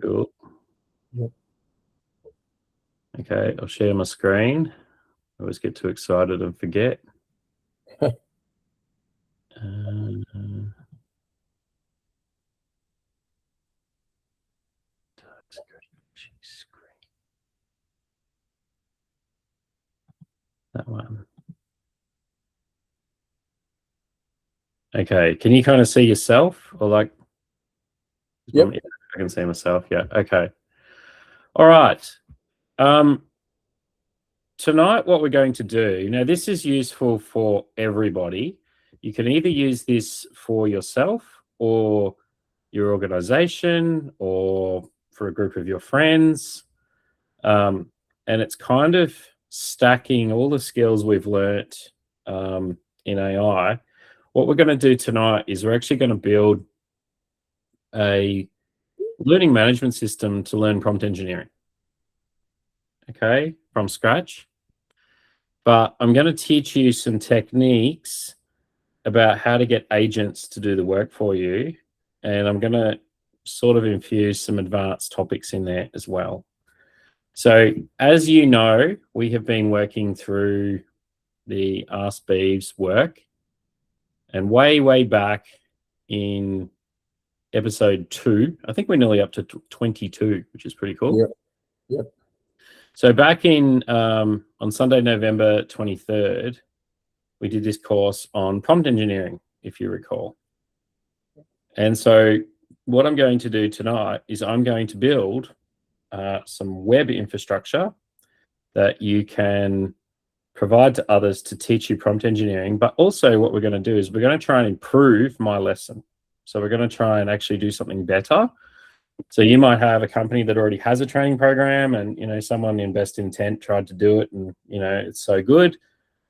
Cool. Yep. Okay, I'll share my screen. I always get too excited and forget. That one. Okay, can you kind of see yourself, or like? Yep. I can see myself. Yeah. Okay. All right. Tonight, what we're going to do, now this is useful for everybody. You can either use this for yourself or your organization or for a group of your friends. And it's kind of stacking all the skills we've learnt in AI. What we're going to do tonight is we're actually going to build a learning management system to learn prompt engineering, okay, from scratch. But I'm going to teach you some techniques about how to get agents to do the work for you. And I'm going to sort of infuse some advanced topics in there as well. So as you know, we have been working through the AskBeevs work. And way back in episode 2, I think we're nearly up to 22, which is pretty cool. Yep. So back in on Sunday, November 23rd, we did this course on prompt engineering, if you recall. And so what I'm going to do tonight is I'm going to build some web infrastructure that you can provide to others to teach you prompt engineering. But also what we're going to do is we're going to try and improve my lesson. So we're going to try and actually do something better. So you might have a company that already has a training program and, you know, someone in best intent tried to do it and, you know, it's so good.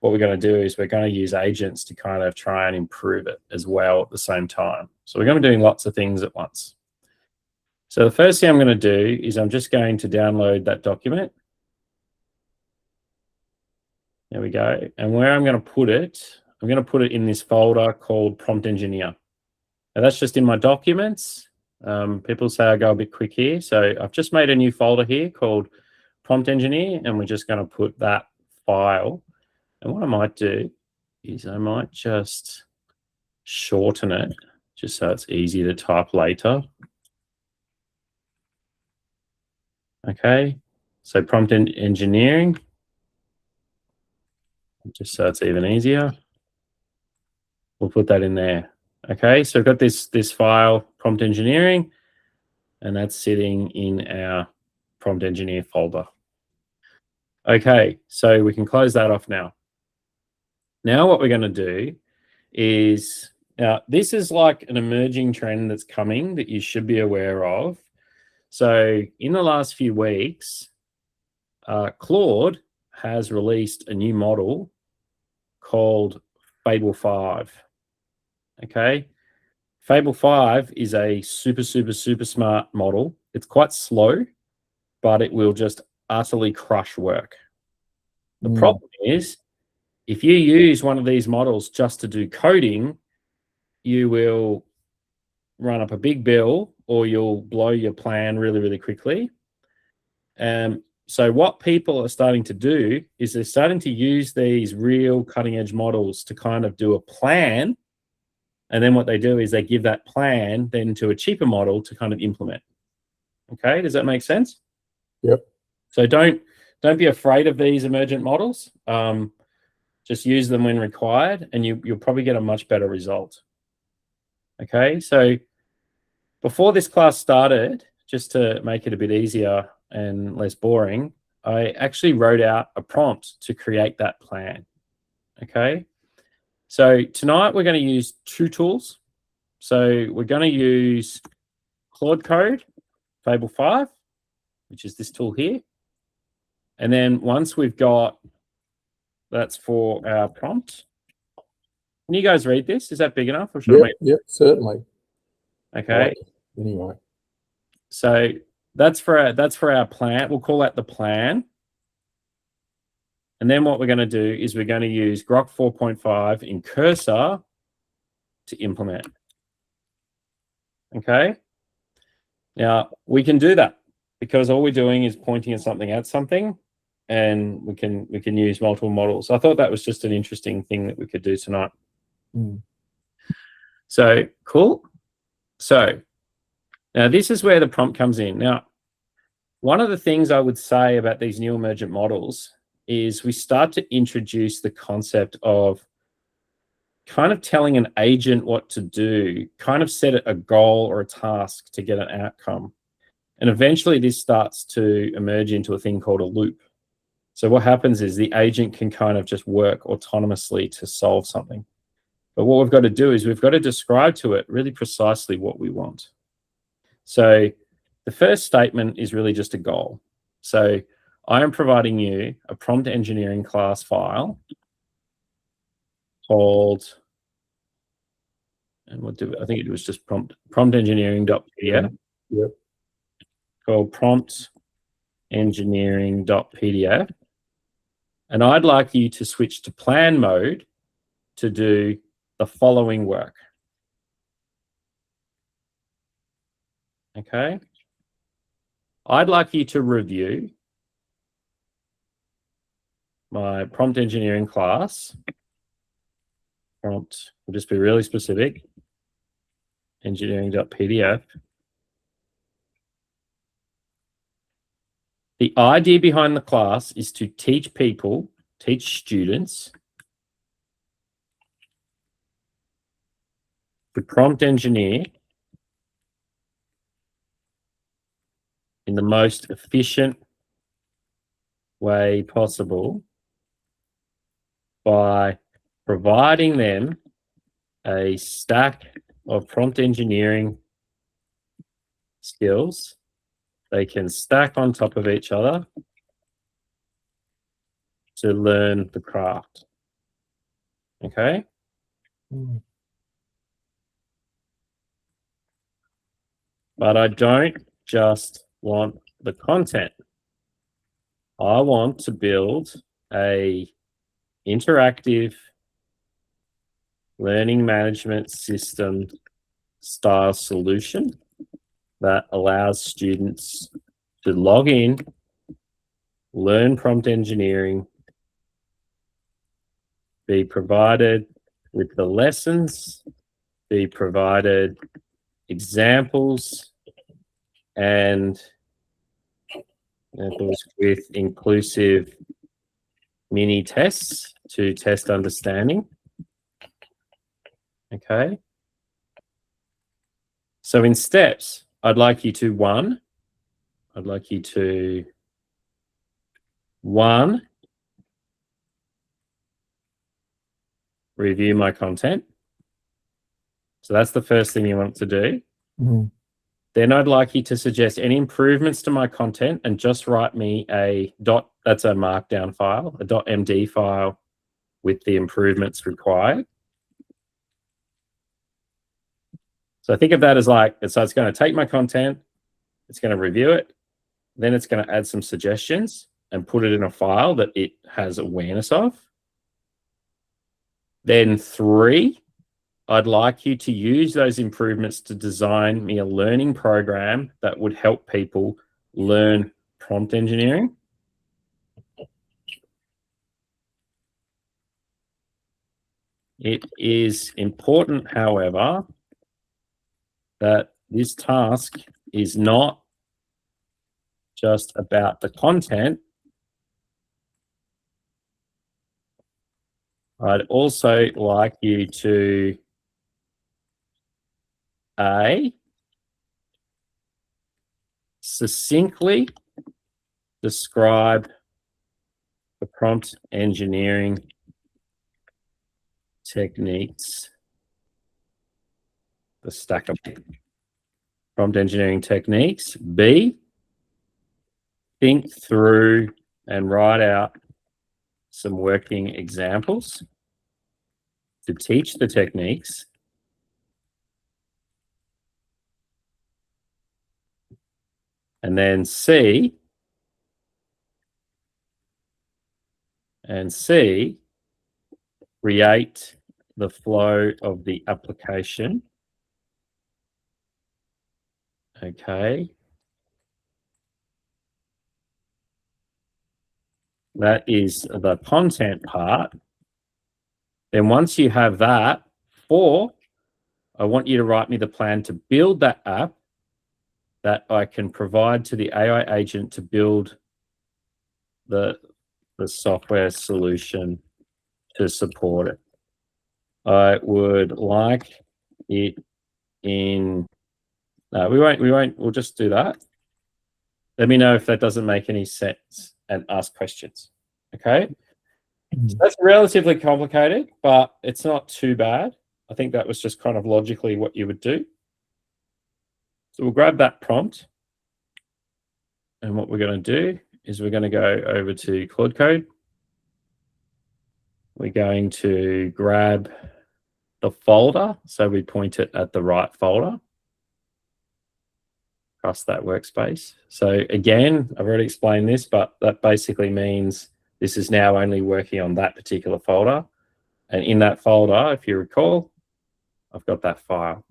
What we're going to do is we're going to use agents to kind of try and improve it as well at the same time. So we're going to be doing lots of things at once. So the first thing I'm going to do is I'm just going to download that document. There we go. And where I'm going to put it, I'm going to put it in this folder called Prompt Engineer. Now that's just in my documents. People say I go a bit quick here. So I've just made a new folder here called Prompt Engineer, and we're just going to put that file. And what I might do is I might just shorten it just so it's easy to type later. Okay, so prompt engineering, just so it's even easier. We'll put that in there. Okay, so I've got this file, prompt engineering, and that's sitting in our prompt engineer folder. Okay, so we can close that off now. Now what we're going to do is, now this is like an emerging trend that's coming that you should be aware of. So in the last few weeks, Claude has released a new model called Fable 5. Okay, Fable 5 is a super smart model. It's quite slow, but it will just utterly crush work. The problem is, if you use one of these models just to do coding, you will run up a big bill or you'll blow your plan really quickly. So what people are starting to do is they're starting to use these real cutting edge models to kind of do a plan. And then what they do is they give that plan then to a cheaper model to kind of implement. Okay, does that make sense? Yep. So don't be afraid of these emergent models. Just use them when required, and you'll probably get a much better result. Okay, so before this class started, just to make it a bit easier and less boring, I actually wrote out a prompt to create that plan. Okay, so tonight we're going to use two tools. So we're going to use Claude Code, Fable 5, which is this tool here. And then once we've got, that's for our prompt. Can you guys read this? Is that big enough? Or should I make... Yep, certainly. Okay. Anyway. So that's for our plan. We'll call that the plan. And then what we're going to do is we're going to use Grok 4.5 in Cursor to implement. Okay. Now, we can do that because all we're doing is pointing at something, and we can use multiple models. I thought that was just an interesting thing that we could do tonight. So cool. So now this is where the prompt comes in. Now, one of the things I would say about these new emergent models is we start to introduce the concept of kind of telling an agent what to do, kind of set a goal or a task to get an outcome. And eventually this starts to emerge into a thing called a loop. So what happens is the agent can kind of just work autonomously to solve something. But what we've got to do is we've got to describe to it really precisely what we want. So the first statement is really just a goal. So I am providing you a prompt engineering class file called, and I think it was just prompt engineering.pdf. Yep. Called prompt engineering.pdf. And I'd like you to switch to plan mode to do the following work. Okay. I'd like you to review my prompt engineering class. Prompt, will just be really specific. Engineering.pdf. The idea behind the class is to teach students to prompt engineer in the most efficient way possible by providing them a stack of prompt engineering skills they can stack on top of each other to learn the craft. Okay? But I don't just want the content. I want to build a interactive learning management system style solution that allows students to log in, learn prompt engineering, be provided with the lessons, be provided examples, and with inclusive mini tests to test understanding. Okay. So in steps, I'd like you to review my content. So that's the first thing you want to do. Then I'd like you to suggest any improvements to my content and just write me that's a markdown file, a .md file with the improvements required. So think of that as so it's going to take my content, it's going to review it, then it's going to add some suggestions and put it in a file that it has awareness of. Then 3, I'd like you to use those improvements to design me a learning program that would help people learn prompt engineering. It is important, however, that this task is not just about the content. I'd also like you to succinctly describe the prompt engineering techniques, the stack of prompt engineering techniques. B, think through and write out some working examples to teach the techniques. And then C, create the flow of the application Okay. That is the content part. Then once you have that, I want you to write me the plan to build that app that I can provide to the AI agent to build the software solution to support it. I would like it in. No, we won't. We'll just do that. Let me know if that doesn't make any sense and ask questions. Okay. So that's relatively complicated, but it's not too bad. I think that was just kind of logically what you would do. So we'll grab that prompt. And what we're going to do is we're going to go over to Claude Code. We're going to grab the folder. So we point it at the right folder across that workspace. So again, I've already explained this, but that basically means this is now only working on that particular folder. And in that folder, if you recall, I've got that file.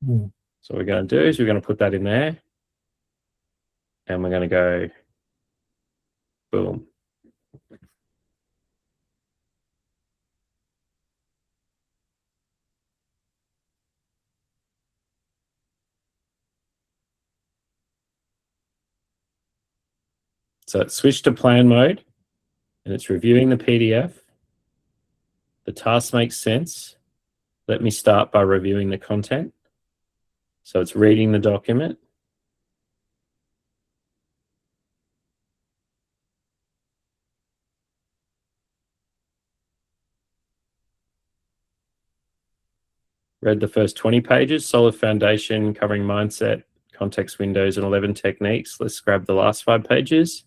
So what we're going to do is we're going to put that in there. And we're going to go, boom. So it's switched to plan mode, and it's reviewing the PDF. The task makes sense. Let me start by reviewing the content. So it's reading the document. Read the first 20 pages, solid foundation, covering mindset, context windows, and 11 techniques. Let's grab the last 5 pages.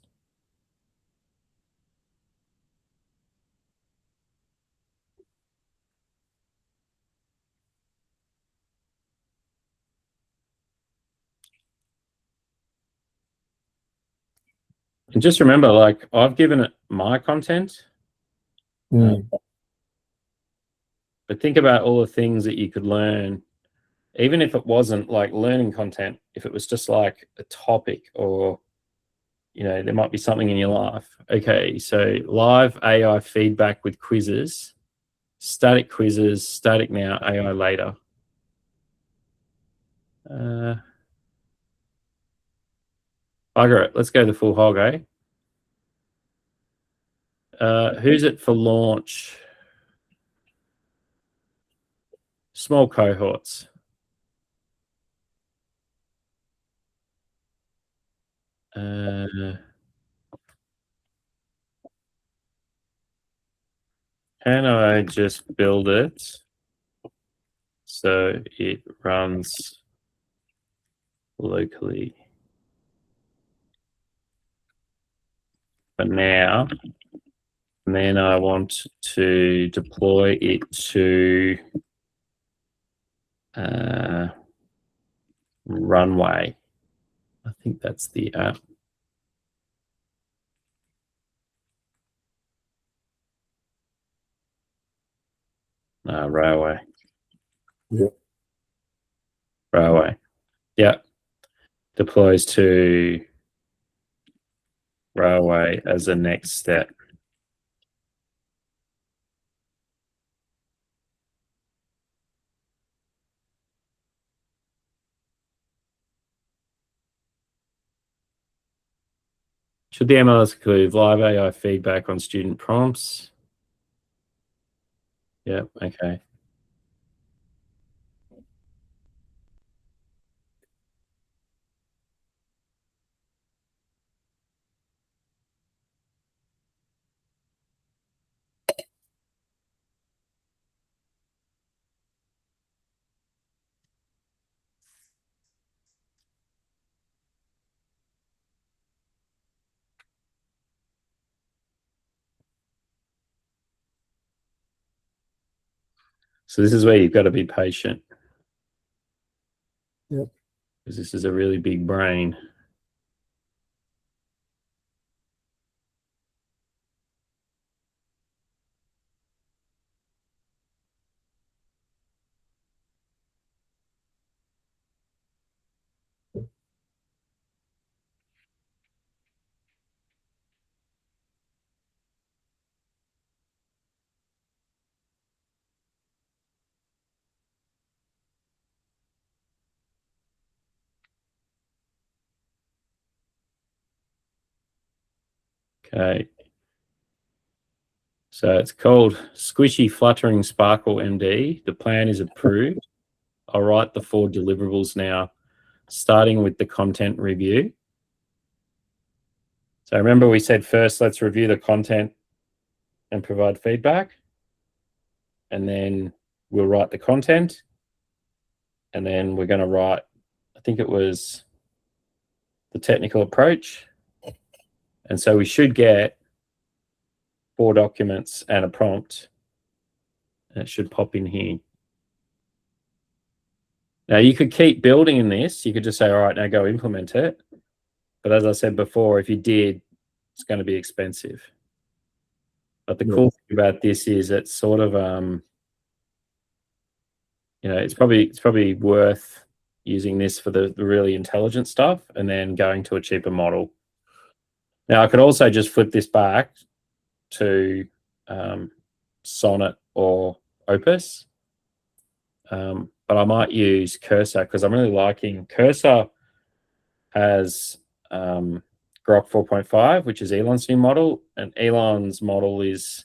And just remember, like, I've given it my content. But think about all the things that you could learn, even if it wasn't like learning content, if it was just like a topic or, you know, there might be something in your life. Okay, so live AI feedback with quizzes, static quizzes, static now, AI later. Bugger it. Let's go the full hog, eh? Who's it for launch? Small cohorts. Can I just build it so it runs locally for now? And then I want to deploy it to Runway. I think that's the app. Railway. Yep. Railway. Yeah. Deploys to Railway as a next step. Should the MLS include live AI feedback on student prompts? Yep, okay. So this is where you've got to be patient. Yep. Because this is a really big brain. Okay. So it's called Squishy Fluttering Sparkle MD. The plan is approved. I'll write the 4 deliverables now, starting with the content review. So remember we said first, let's review the content and provide feedback. And then we'll write the content. And then we're going to write, I think it was the technical approach. And so we should get 4 documents and a prompt. And it should pop in here. Now you could keep building in this. You could just say, all right, now go implement it. But as I said before, if you did, it's going to be expensive. But the cool thing about this is it's sort of, it's probably worth using this for the really intelligent stuff and then going to a cheaper model. Now I could also just flip this back to Sonnet or Opus. But I might use Cursor because I'm really liking Cursor. Has Grok 4.5, which is Elon's new model, and Elon's model is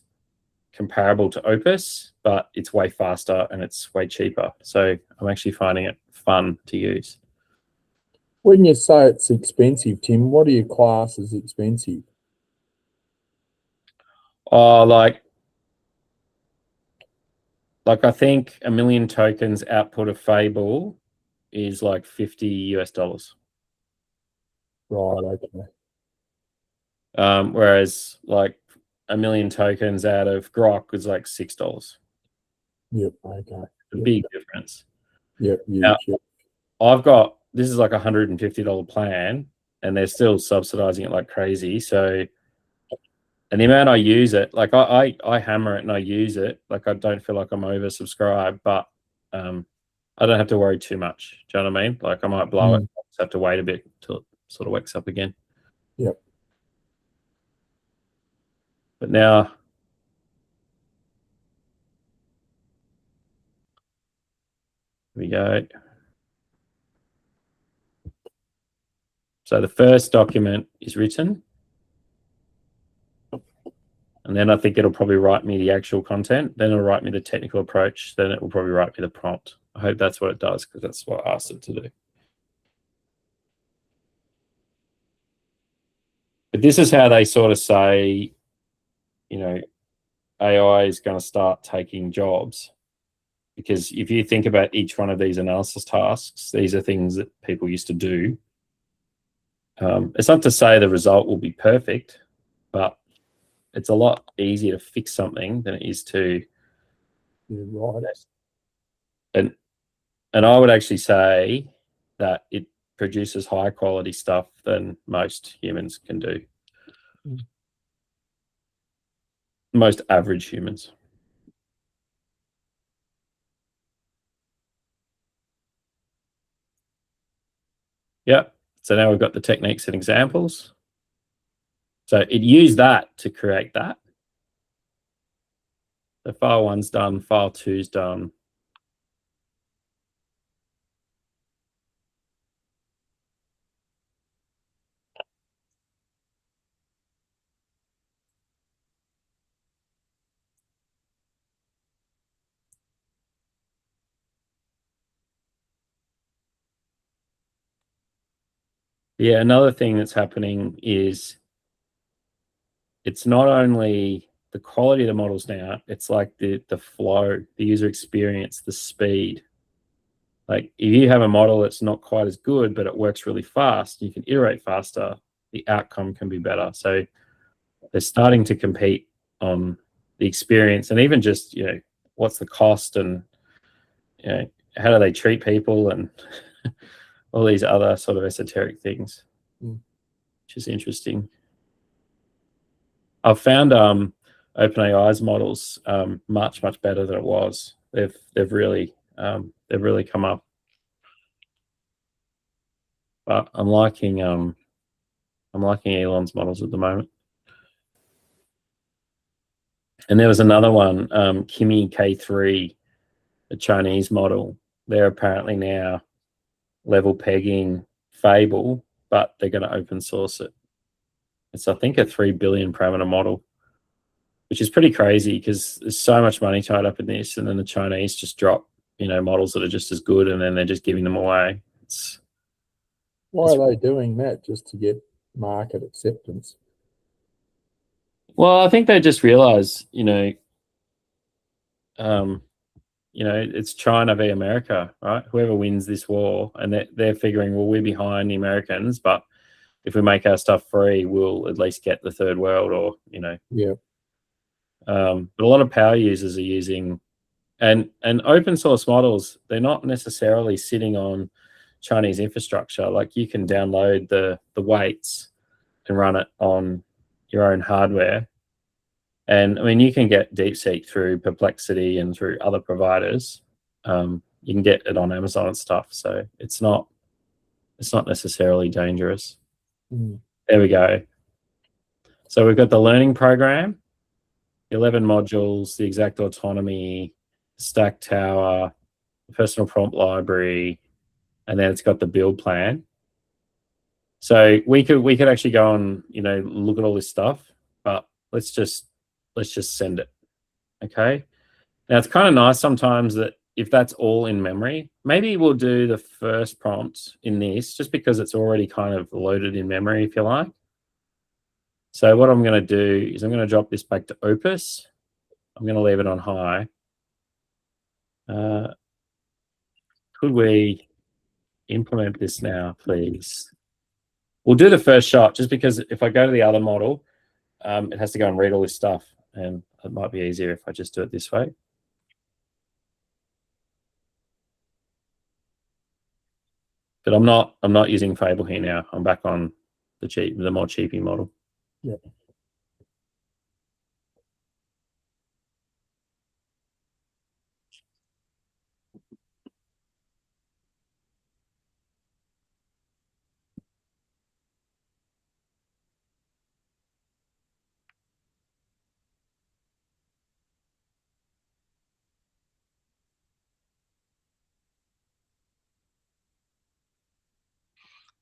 comparable to Opus, but it's way faster and it's way cheaper. So I'm actually finding it fun to use. When you say it's expensive, Tim, what do you class as expensive? Oh, like I think 1 million tokens output of Fable is like $50 US. Right, okay. Whereas like 1 million tokens out of Grok is like $6. Yep, okay. A big difference. Yep, huge. Now, I've got, this is like a $150 plan and they're still subsidizing it like crazy. So, and the amount I use it, like I hammer it and I use it, like I don't feel like I'm oversubscribed, but I don't have to worry too much. Do you know what I mean? Like I might blow it, I just have to wait a bit till it sort of wakes up again. Yep. But now, here we go. So the first document is written. And then I think it'll probably write me the actual content. Then it'll write me the technical approach. Then it will probably write me the prompt. I hope that's what it does because that's what I asked it to do. But this is how they sort of say, AI is going to start taking jobs. Because if you think about each one of these analysis tasks, these are things that people used to do. It's not to say the result will be perfect, but it's a lot easier to fix something than it is to write it. And I would actually say that it produces higher quality stuff than most humans can do. Most average humans. Yeah. So now we've got the techniques and examples. So it used that to create that. So file 1's done, file 2's done. Yeah, another thing that's happening is it's not only the quality of the models now, it's like the flow, the user experience, the speed. Like if you have a model that's not quite as good, but it works really fast, you can iterate faster, the outcome can be better. So they're starting to compete on the experience and even just, what's the cost and, how do they treat people and all these other sort of esoteric things, which is interesting. I've found OpenAI's models much better than it was. They've really come up. But I'm liking Elon's models at the moment. And there was another one, Kimi K3, a Chinese model. They're apparently now level pegging Fable, but they're going to open source it. It's, I think, a 3 billion parameter model, which is pretty crazy because there's so much money tied up in this, and then the Chinese just drop, models that are just as good, and then they're just giving them away. Why are they doing that? Just to get market acceptance? Well, I think they just realize, it's China v America, right? Whoever wins this war, and they're figuring, well, we're behind the Americans, but if we make our stuff free, we'll at least get the third world, or Yeah. But a lot of power users are using, and open source models. They're not necessarily sitting on Chinese infrastructure. Like, you can download the weights and run it on your own hardware. And I mean, you can get DeepSeek through Perplexity and through other providers. You can get it on Amazon and stuff. So it's not necessarily dangerous. Mm. There we go. So we've got the learning program, 11 modules, the exact autonomy, stack tower, personal prompt library, and then it's got the build plan. So we could actually go and look at all this stuff, but let's just send it. Okay. Now, it's kind of nice sometimes that if that's all in memory, maybe we'll do the first prompt in this just because it's already kind of loaded in memory, if you like. So what I'm going to do is I'm going to drop this back to Opus. I'm going to leave it on high. Could we implement this now, please? We'll do the first shot just because if I go to the other model, it has to go and read all this stuff, and it might be easier if I just do it this way. But I'm not using Fable here now. I'm back on the more cheapy model. Yeah.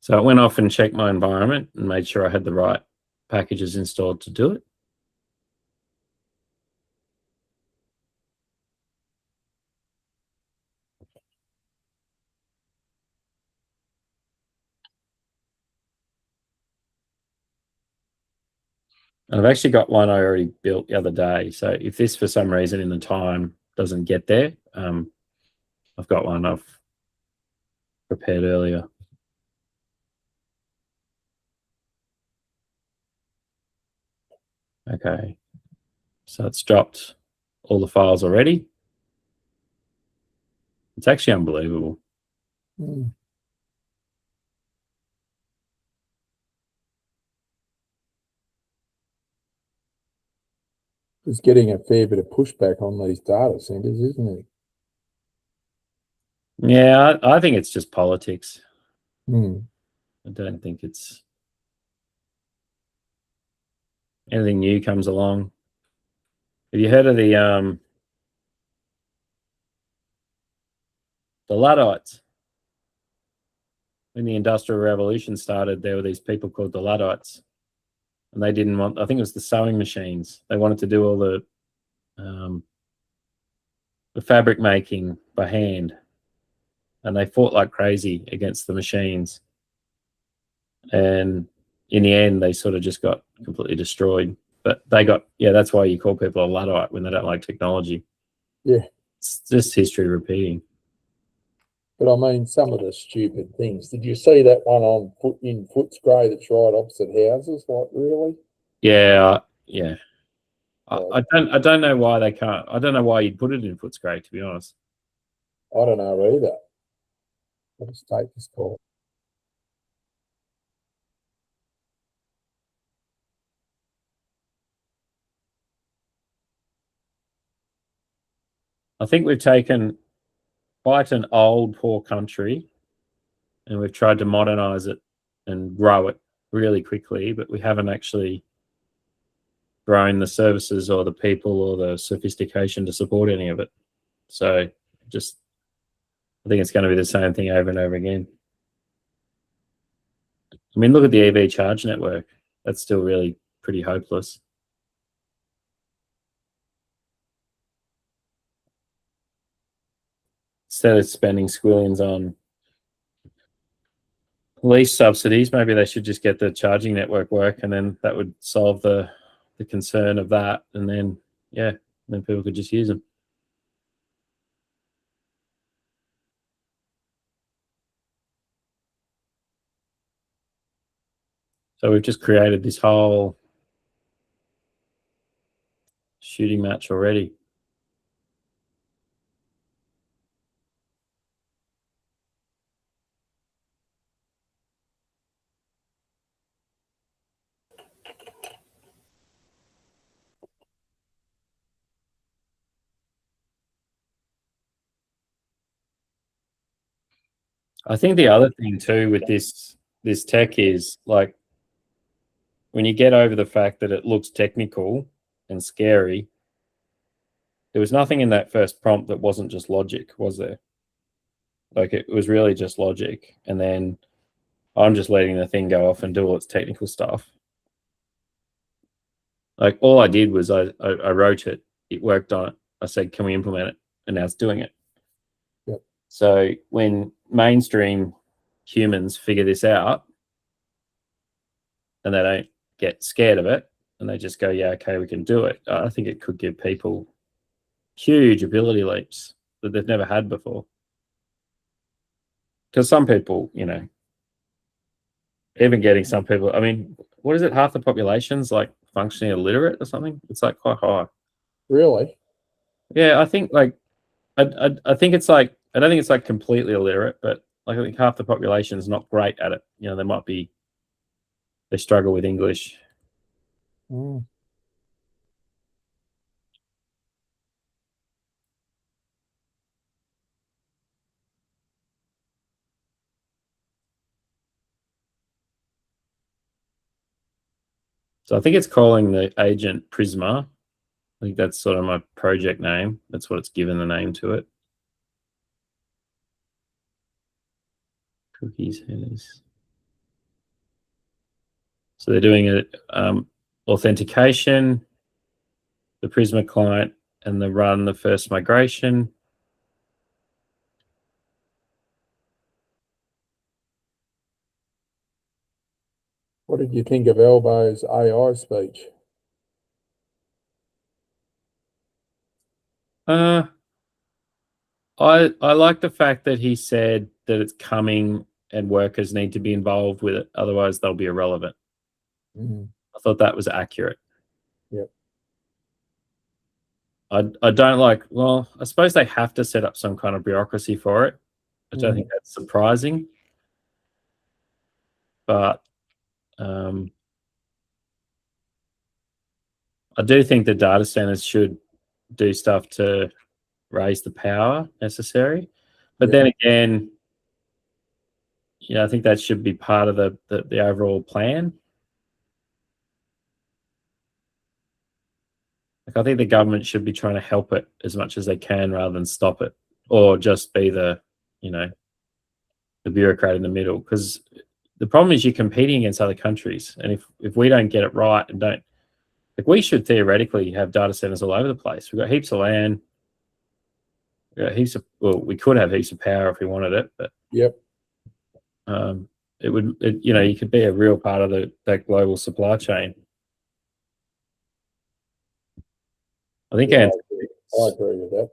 So I went off and checked my environment and made sure I had the right packages installed to do it. And I've actually got one I already built the other day. So if this, for some reason in the time, doesn't get there, I've got one I've prepared earlier. Okay. So it's dropped all the files already. It's actually unbelievable. Mm. It's getting a fair bit of pushback on these data centers, isn't it? Yeah, I think it's just politics. Mm. I don't think it's anything new comes along. Have you heard of the Luddites? When the Industrial Revolution started, there were these people called the Luddites, and they didn't want, I think it was the sewing machines. They wanted to do all the fabric making by hand, and they fought like crazy against the machines. And in the end, they sort of just got completely destroyed. But they got, that's why you call people a Luddite when they don't like technology. Yeah. It's just history repeating. But I mean, some of the stupid things. Did you see that one in Footscray that's right opposite houses? Like, really? Yeah. I don't know why they can't. I don't know why you'd put it in Footscray, to be honest. I don't know either. I'll just take this call. I think we've taken quite an old, poor country, and we've tried to modernize it and grow it really quickly, but we haven't actually grown the services or the people or the sophistication to support any of it. So I think it's going to be the same thing over and over again. I mean, look at the EV charge network. that's still really pretty hopeless. Instead of spending squillions on lease subsidies, maybe they should just get the charging network work, and then that would solve the concern of that. And then, yeah, then people could just use them. So we've just created this whole shooting match already. I think the other thing too with this tech is, like, when you get over the fact that it looks technical and scary, there was nothing in that first prompt that wasn't just logic, was there? Like, it was really just logic, and then I'm just letting the thing go off and do all its technical stuff. Like, all I did was I wrote it, it worked on it. I said, can we implement it? And now it's doing it. Yep. So when mainstream humans figure this out and they don't get scared of it and they just go, yeah, okay, we can do it, I think it could give people huge ability leaps that they've never had before. Because some people, you know, even getting some people, I mean, what is it? Half the population's like functionally illiterate or something. It's like quite high. Really? Yeah, I think like I think it's like, I don't think it's like completely illiterate, but like I think half the population is not great at it. You know, they struggle with English. Mm. So I think it's calling the agent Prisma. I think that's sort of my project name. That's what it's given the name to it. Cookies, headers. So they're doing a authentication, the Prisma client, and the run the first migration. What did you think of Elbow's AI speech? I like the fact that he said that it's coming and workers need to be involved with it, otherwise they'll be irrelevant. Mm. I thought that was accurate. Yep. I don't like, well, I suppose they have to set up some kind of bureaucracy for it. I don't think that's surprising. But I do think the data centers should do stuff to raise the power necessary. But then again, you know, I think that should be part of the overall plan. Like, I think the government should be trying to help it as much as they can rather than stop it, or just be the, you know, the bureaucrat in the middle. Because the problem is you're competing against other countries, and if we don't get it right and don't, like, we should theoretically have data centers all over the place. We've got heaps of land. We've got heaps of, well, we could have heaps of power if we wanted it, but it would, you know, you could be a real part of that global supply chain. I think I agree with that.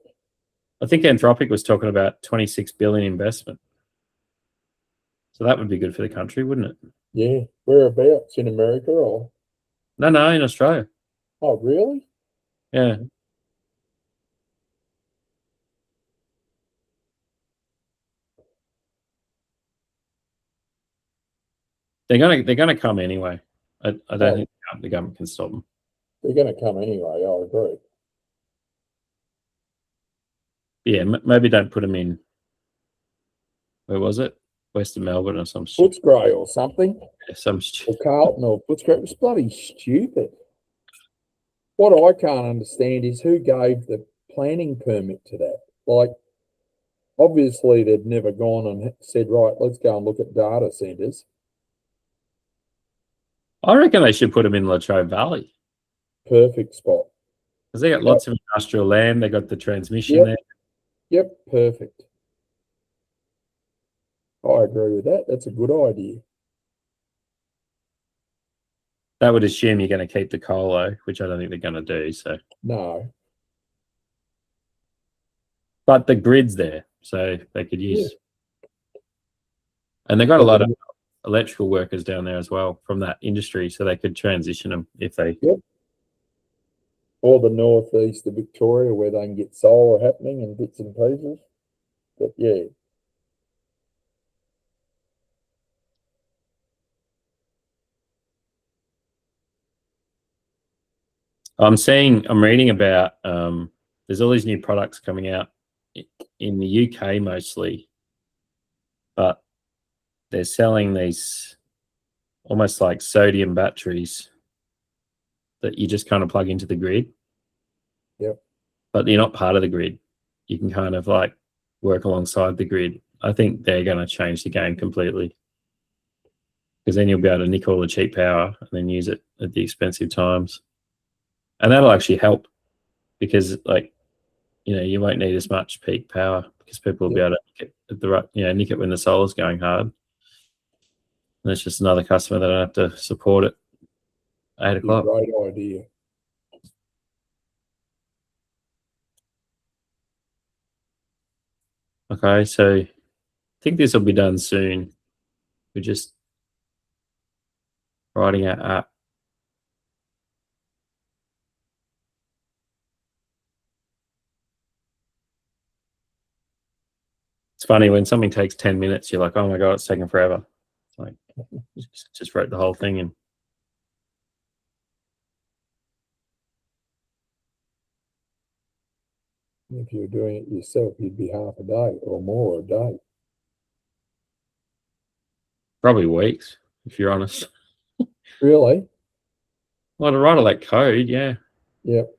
I think Anthropic was talking about 26 billion investment. So that would be good for the country, wouldn't it? Yeah. Whereabouts, in America or? No, in Australia. Oh, really? Yeah. They're gonna come anyway. I don't think the government can stop them. They're going to come anyway. I agree. Yeah, maybe don't put them in. Where was it? Western Melbourne or some shit. Footscray or something. Yeah, some Or Carlton or Footscray. It's bloody stupid. What I can't understand is who gave the planning permit to that. Like, obviously they've never gone and said, right, let's go and look at data centers. I reckon they should put them in Latrobe Valley Perfect spot. because they got lots of industrial land. They got the transmission Yep. there. Yep, perfect. I agree with that. That's a good idea. That would assume you're going to keep the colo, which I don't think they're going to do. So, No. but the grid's there, so they could use. Yeah. And they've got a lot of electrical workers down there as well from that industry, so they could transition them if they. Yep. Or the northeast of Victoria where they can get solar happening in bits and pieces. But yeah. I'm reading about there's all these new products coming out in the UK mostly, but they're selling these almost like sodium batteries that you just kind of plug into the grid. Yep. But you're not part of the grid. You can kind of like work alongside the grid. I think they're going to change the game completely because then you'll be able to nick all the cheap power and then use it at the expensive times. And that'll actually help because, like, you know, you won't need as much peak power because people will be able to nick it at the right, nick it when the solar's going hard. And it's just another customer that I don't have to support it. 8 o'clock. Great idea. Okay, so I think this will be done soon. We're just writing our app. It's funny when something takes 10 minutes, you're like, oh my God, it's taking forever. It's like, just wrote the whole thing in. If you were doing it yourself, you'd be half a day or more a day. Probably weeks, if you're honest. Really? Well, to write all that code, yeah. Yep.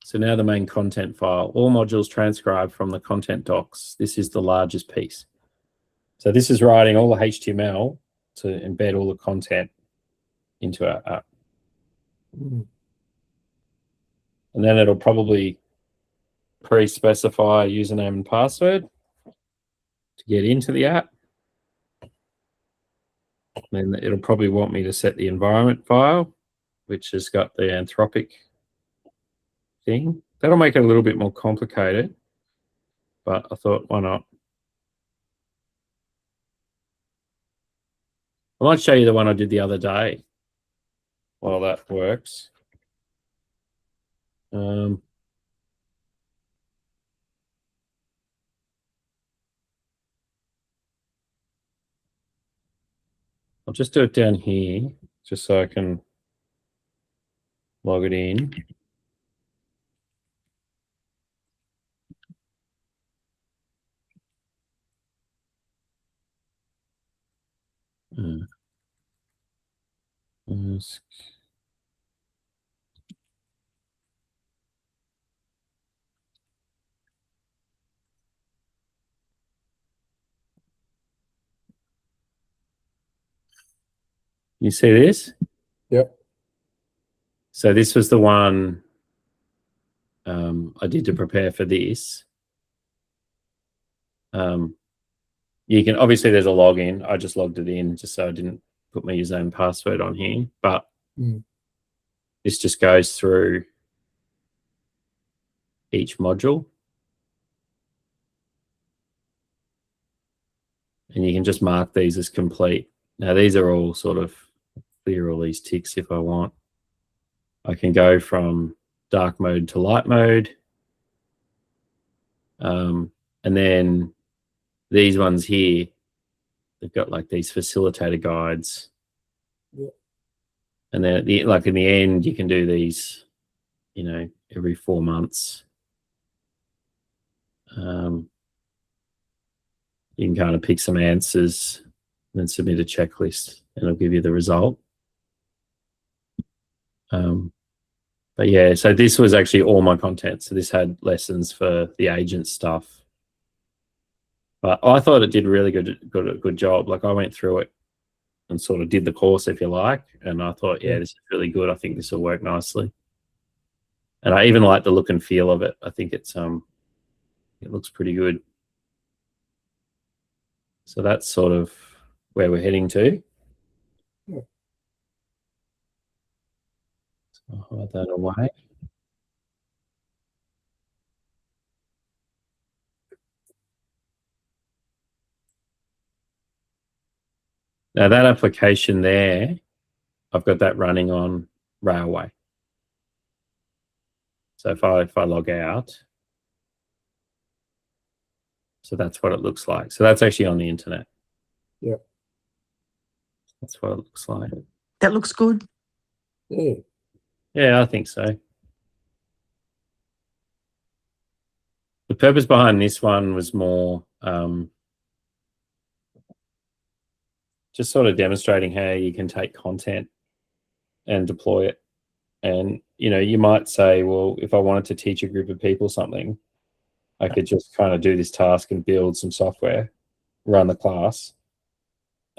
So now the main content file, all modules transcribed from the content docs. This is the largest piece. So this is writing all the HTML to embed all the content into our app. And then it'll probably pre-specify a username and password to get into the app. Then it'll probably want me to set the environment file, which has got the Anthropic thing. That'll make it a little bit more complicated, but I thought, why not? I might show you the one I did the other day while that works. I'll just do it down here, just so I can log it in. Ask. You see this? Yep. So this was the one I did to prepare for this. You can obviously there's a login. I just logged it in just so I didn't put my username and password on here. But this just goes through each module. And you can just mark these as complete. Now these are all sort of clear all these ticks if I want. I can go from dark mode to light mode. And then these ones here, they've got like these facilitator guides. Yep. And then in the end, you can do these, every 4 months. You can kind of pick some answers and then submit a checklist, and it'll give you the result. But yeah, so this was actually all my content. So this had lessons for the agent stuff. But I thought it did a really good job. Like I went through it and sort of did the course, if you like. And I thought, yeah, this is really good. I think this will work nicely. And I even like the look and feel of it. I think it looks pretty good. So that's sort of where we're heading to. Yeah. So I'll hide that away. Now that application there, I've got that running on Railway. So if I log out, so that's what it looks like. So that's actually on the internet. Yeah. That's what it looks like. That looks good. Yeah. Yeah, I think so. The purpose behind this one was more just sort of demonstrating how you can take content and deploy it. And, you might say, well, if I wanted to teach a group of people something, I could just kind of do this task and build some software, run the class.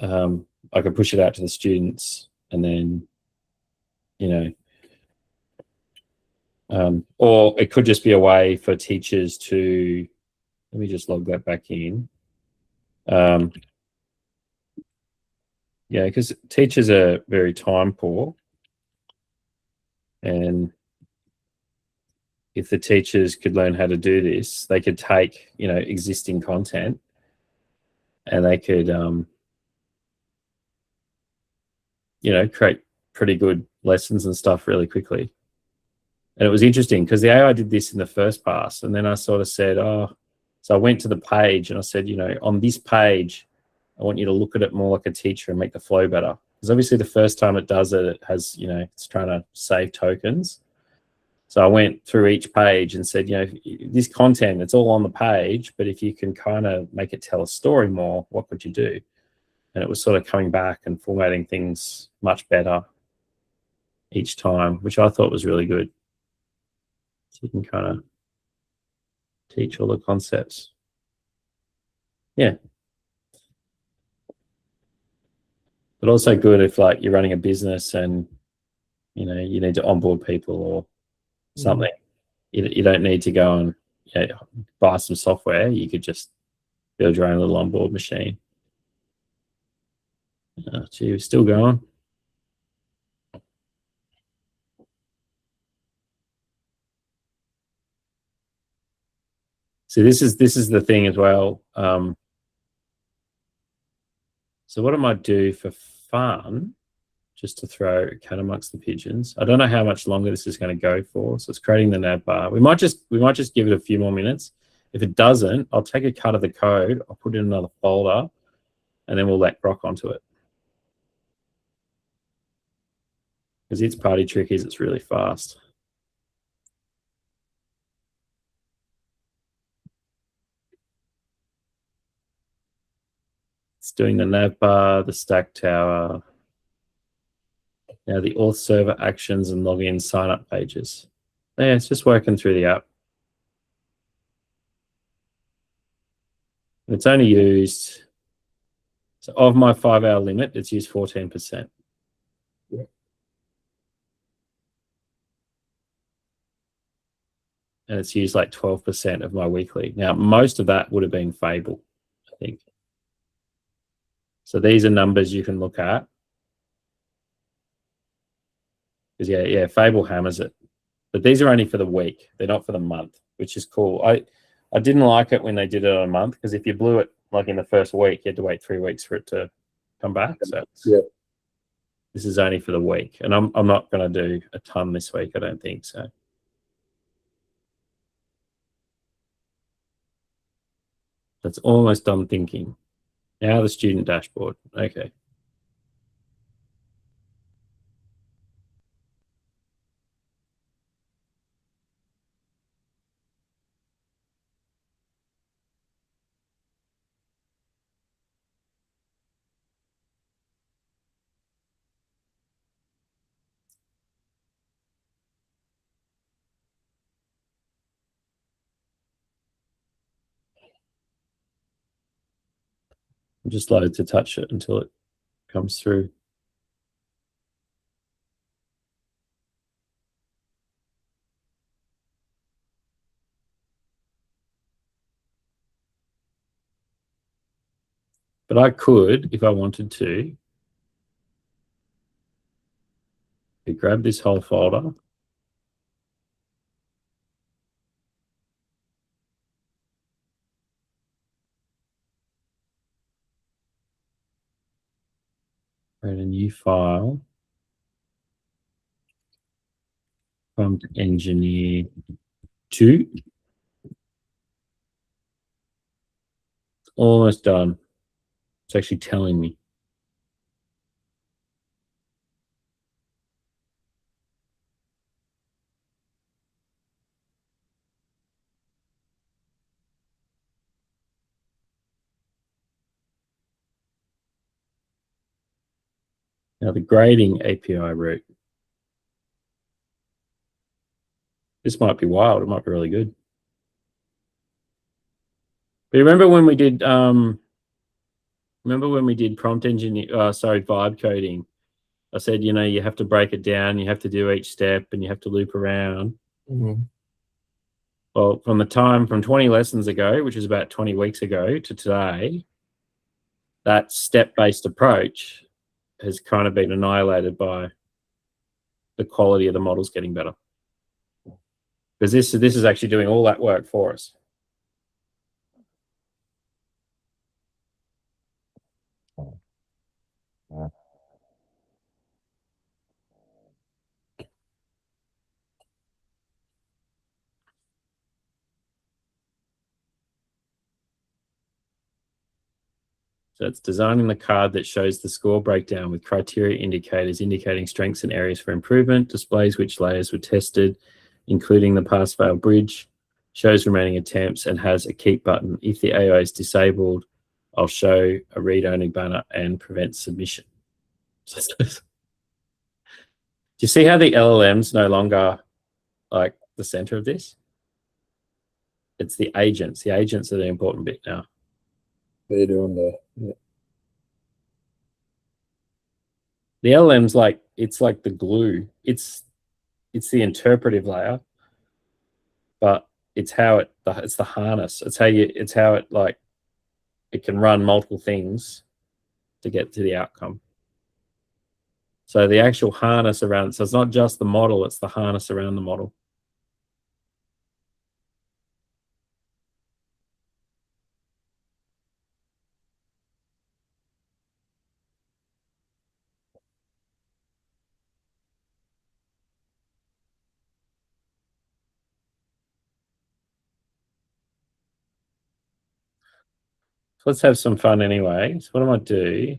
I could push it out to the students, and then, or it could just be a way for teachers to, let me just log that back in. Yeah, because teachers are very time poor. And if the teachers could learn how to do this, they could take, existing content, and they could, create pretty good lessons and stuff really quickly. And it was interesting because the AI did this in the first pass. And then I sort of said, so I went to the page and I said, on this page, I want you to look at it more like a teacher and make the flow better. Because obviously the first time it does it, it has, it's trying to save tokens. So I went through each page and said, this content, it's all on the page, but if you can kind of make it tell a story more, what could you do? And it was sort of coming back and formatting things much better each time, which I thought was really good. So you can kind of teach all the concepts. Yeah. But also good if like you're running a business and, you need to onboard people or something. You don't need to go and buy some software. You could just build your own little onboard machine. Gee, we're still going. So this is the thing as well. So what I might do for fun, just to throw a cat amongst the pigeons. I don't know how much longer this is going to go for. So it's creating the nav bar. We might just give it a few more minutes. If it doesn't, I'll take a cut of the code. I'll put it in another folder, and then we'll let Grok onto it. Because its party trick is it's really fast. It's doing the nav bar, the stack tower. Now the auth server actions and login sign up pages. Yeah, it's just working through the app. It's only used, so of my 5-hour limit, it's used 14%. Yeah. And it's used like 12% of my weekly. Now, most of that would have been Fable, I think. So these are numbers you can look at. Because yeah, Fable hammers it. But these are only for the week. They're not for the month, which is cool. I didn't like it when they did it on a month, because if you blew it like in the first week, you had to wait 3 weeks for it to come back. So Yeah. this is only for the week. And I'm not going to do a ton this week, I don't think so. That's almost done thinking. Now the student dashboard. Okay. Just load to touch it until it comes through. But I could, if I wanted to, grab this whole folder. Create a new file. Prompt engineer 2. Almost done. It's actually telling me. Now the grading API route. This might be wild. It might be really good. But remember when we did prompt engineer, vibe coding? I said, you have to break it down, you have to do each step, and you have to loop around. Mm-hmm. Well, from 20 lessons ago, which is about 20 weeks ago, to today, that step-based approach has kind of been annihilated by the quality of the models getting better. Because this is actually doing all that work for us. So it's designing the card that shows the score breakdown with criteria indicators indicating strengths and areas for improvement, displays which layers were tested, including the pass-fail bridge, shows remaining attempts, and has a keep button. If the AI is disabled, I'll show a read-only banner and prevent submission. Do you see how the LLM's no longer like the center of this? It's the agents. The agents are the important bit now. They're doing the LLM's it's like the glue. It's the interpretive layer, but it's the harness. It's how it can run multiple things to get to the outcome. So the actual harness around, so it's not just the model, it's the harness around the model. So let's have some fun anyway. So what I might do,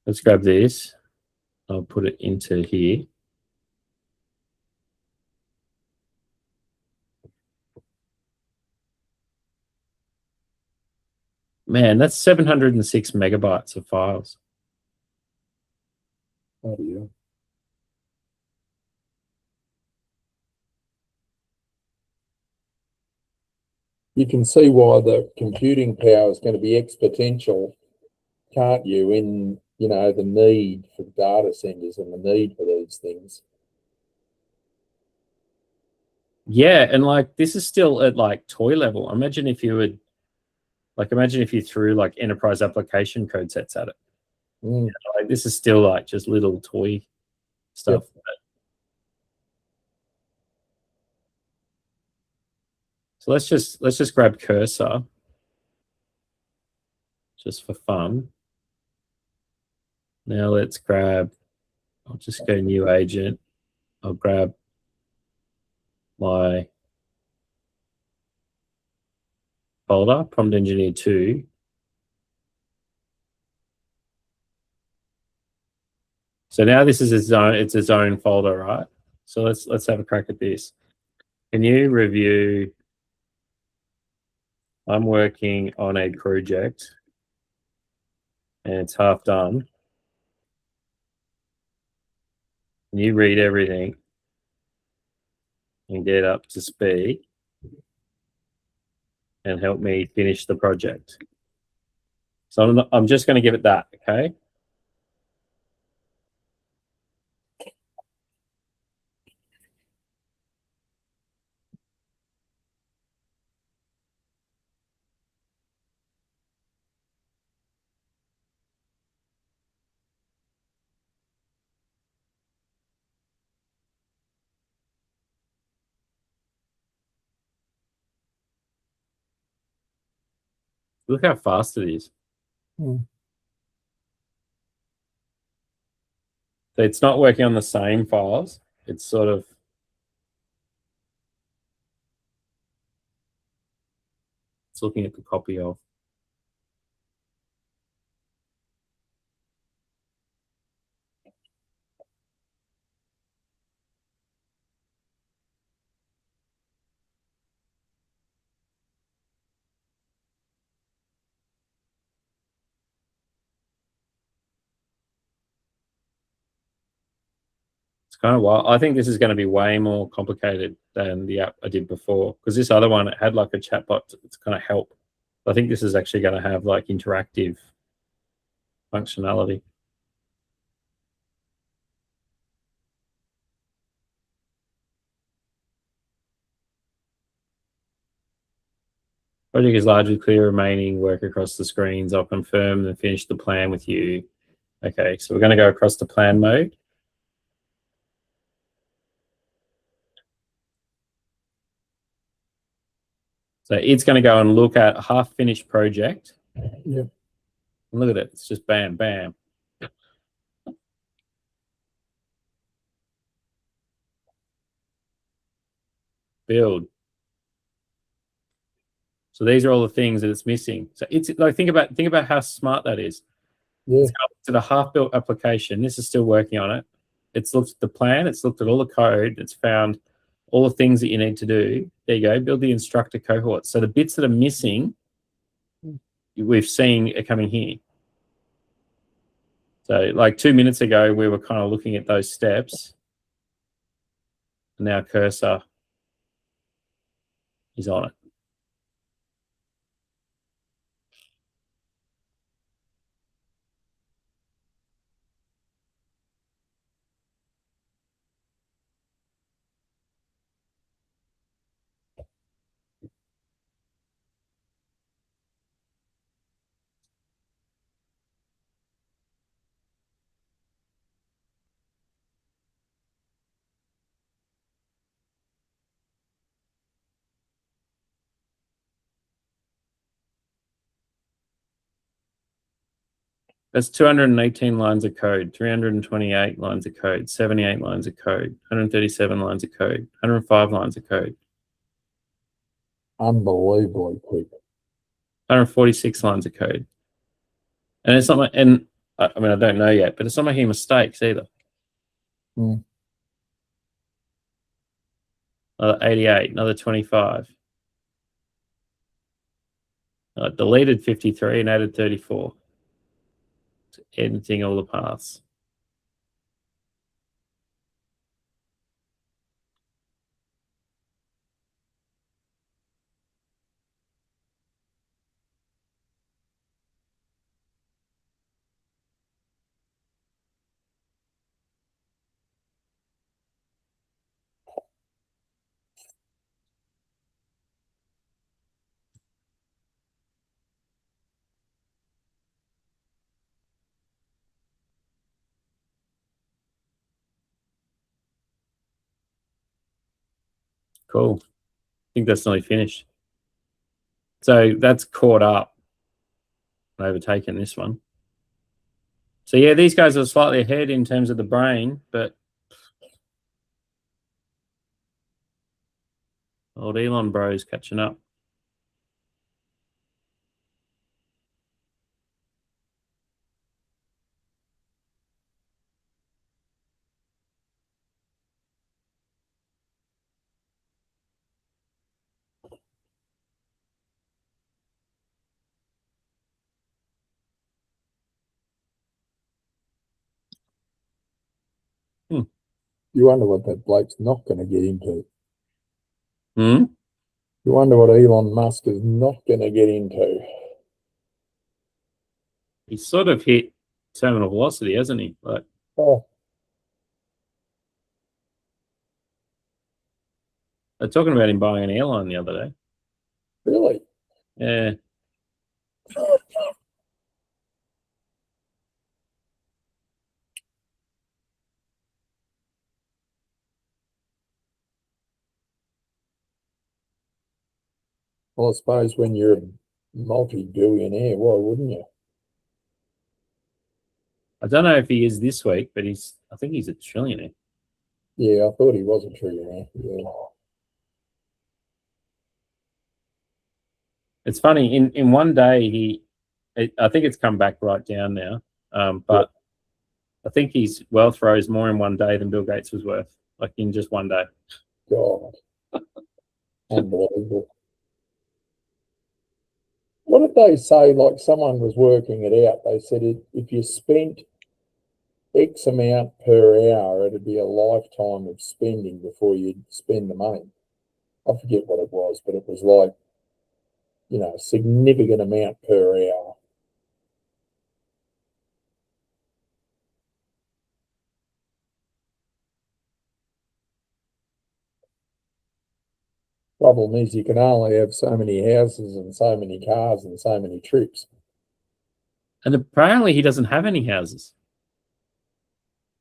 let's grab this. I'll put it into here. Man, that's 706 megabytes of files. oh yeah. You can see why the computing power is going to be exponential, can't you, in the need for data centers and the need for these things. Yeah, and this is still at toy level. Imagine if you threw enterprise application code sets at it. This is still just little toy stuff. Yep. So let's just grab cursor just for fun. Now let's grab, I'll just go new agent. I'll grab my folder, prompt engineer 2. So now this is it's a zone folder, right? So let's have a crack at this. Can you review? I'm working on a project and it's half done. You read everything and get up to speed and help me finish the project. So I'm just going to give it that, okay? Look how fast it is. Mm. So it's not working on the same files. It's sort of it's looking at the copy of. It's kind of wild. I think this is going to be way more complicated than the app I did before, because this other one, it had like a chatbot to kind of help. I think this is actually going to have like interactive functionality. Project is largely clear, remaining work across the screens. I'll confirm and finish the plan with you. Okay, so we're going to go across to plan mode. So it's going to go and look at a half-finished project. Yeah. And look at it. It's just bam, bam. Build. So these are all the things that it's missing. So it's like think about how smart that is. Yeah. It's got to the half-built application. This is still working on it. It's looked at the plan. It's looked at all the code. It's found all the things that you need to do. There you go. Build the instructor cohort. So the bits that are missing, we've seen are coming here. So like 2 minutes ago, we were kind of looking at those steps. Now cursor is on it. That's 218 lines of code, 328 lines of code, 78 lines of code, 137 lines of code, 105 lines of code, Unbelievably quick. 146 lines of code. And it's not my, and I mean, I don't know yet, but it's not making mistakes either. Mm. Another 88, another 25. Deleted 53 and added 34. Editing all the paths. Cool. I think that's nearly finished. So that's caught up and overtaken this one. So yeah, these guys are slightly ahead in terms of the brain, but old Elon bro's catching up. You wonder what that bloke's not going to get into. Hmm? You wonder what Elon Musk is not going to get into. He's sort of hit terminal velocity, hasn't he? Like, Oh, they're talking about him buying an airline the other day. really? Yeah. Well, I suppose when you're a multi-billionaire, why wouldn't you? I don't know if he is this week, but I think he's a trillionaire. Yeah, I thought he was a trillionaire. Yeah. It's funny, in one day I think it's come back right down now. But I think his wealth rose more in one day than Bill Gates was worth, like in just one day. God, unbelievable. What did they say? Like someone was working it out. They said if you spent X amount per hour, it'd be a lifetime of spending before you'd spend the money. I forget what it was, but it was like, a significant amount per hour. Problem is, you can only have so many houses and so many cars and so many trips. And apparently he doesn't have any houses.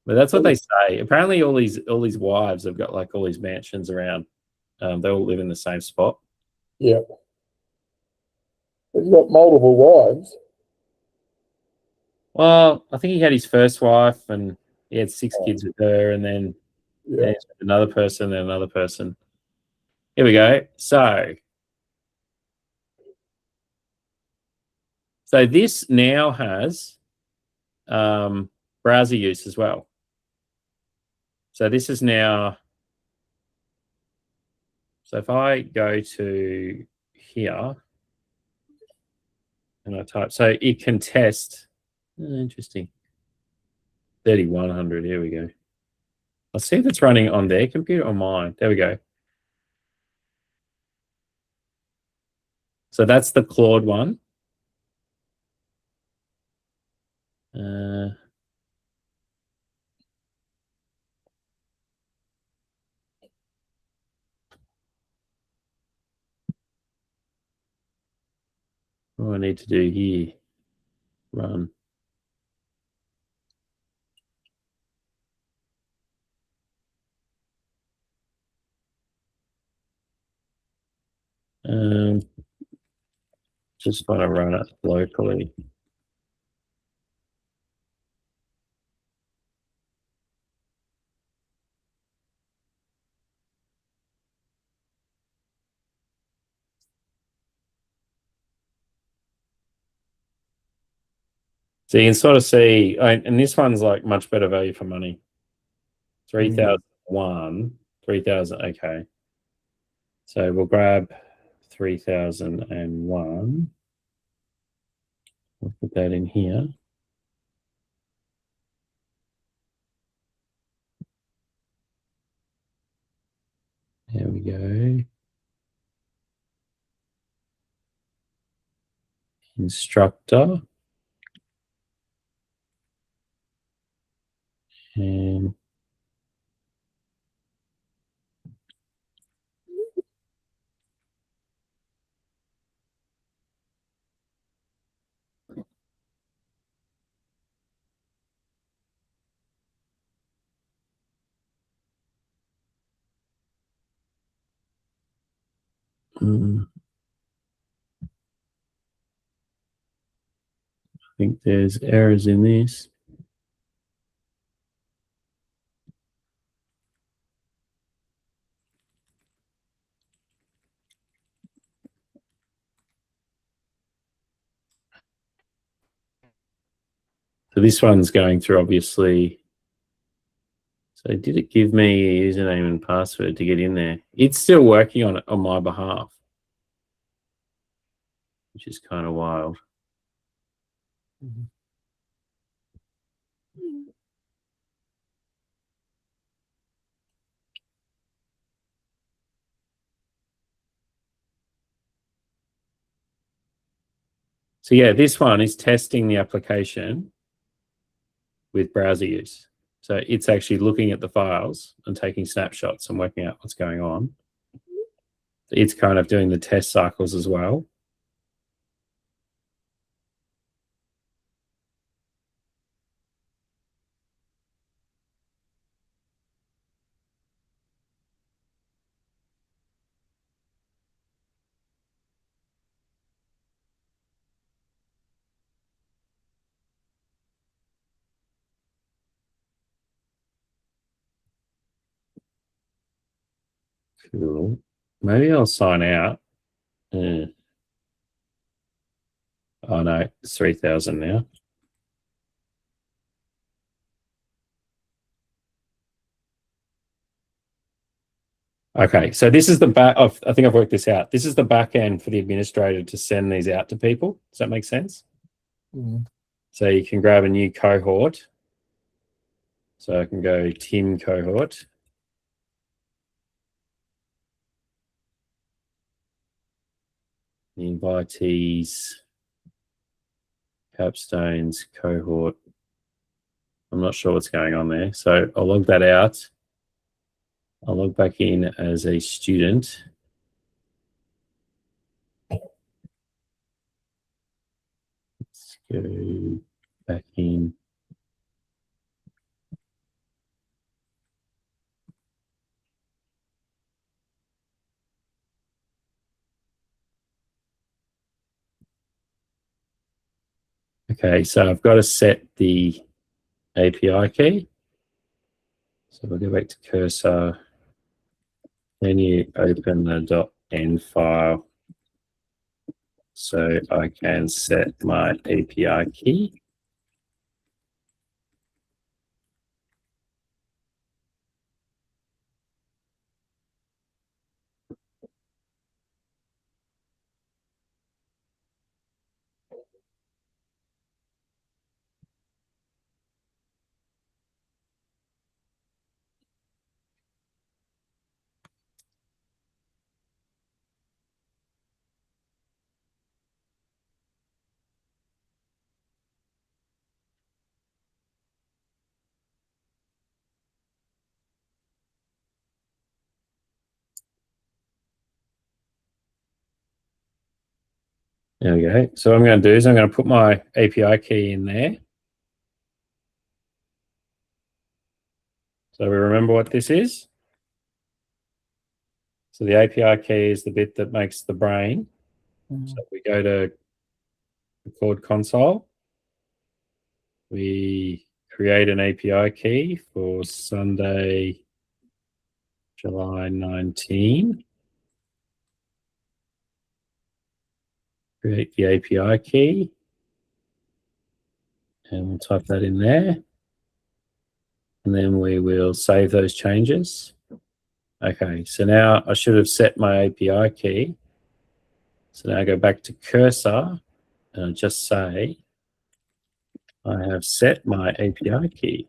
But that's what they say. Apparently all these wives have got like all these mansions around. They all live in the same spot. Yeah. He's got multiple wives. Well, I think he had his first wife and he had 6 kids with her, and then Yeah. another person and another person. Here we go. So this now has browser use as well. So this is now. So if I go to here and I type, so it can test. Interesting. 3100. Here we go. Let's see if it's running on their computer or mine. There we go. So that's the Claude one. What do I need to do here? Run. Just want to run it locally. So you can sort of see, and this one's like much better value for money. 3001, 3000. Okay. So we'll grab 3001. We'll put that in here. There we go. Instructor. And I think there's errors in this. So this one's going through, obviously. So did it give me a username and password to get in there? It's still working on it on my behalf, which is kind of wild. Mm-hmm. So yeah, this one is testing the application with browser use. So it's actually looking at the files and taking snapshots and working out what's going on. It's kind of doing the test cycles as well. Cool. Maybe I'll sign out. Oh no, it's 3,000 now. Okay, so this is the back of, I think I've worked this out. This is the back end for the administrator to send these out to people. Does that make sense? Mm. So you can grab a new cohort. So I can go Tim cohort. The invitees, capstones, cohort. I'm not sure what's going on there. So I'll log that out. I'll log back in as a student. Let's go back in. Okay, so I've got to set the API key. So we'll go back to cursor. Then you open the .env file so I can set my API key. There we go. So what I'm going to do is I'm going to put my API key in there. So we remember what this is. So the API key is the bit that makes the brain. So we go to the Claude console. We create an API key for Sunday, July 19. Create the API key. And we'll type that in there. And then we will save those changes. Okay, so now I should have set my API key. So now I go back to cursor and I just say, I have set my API key.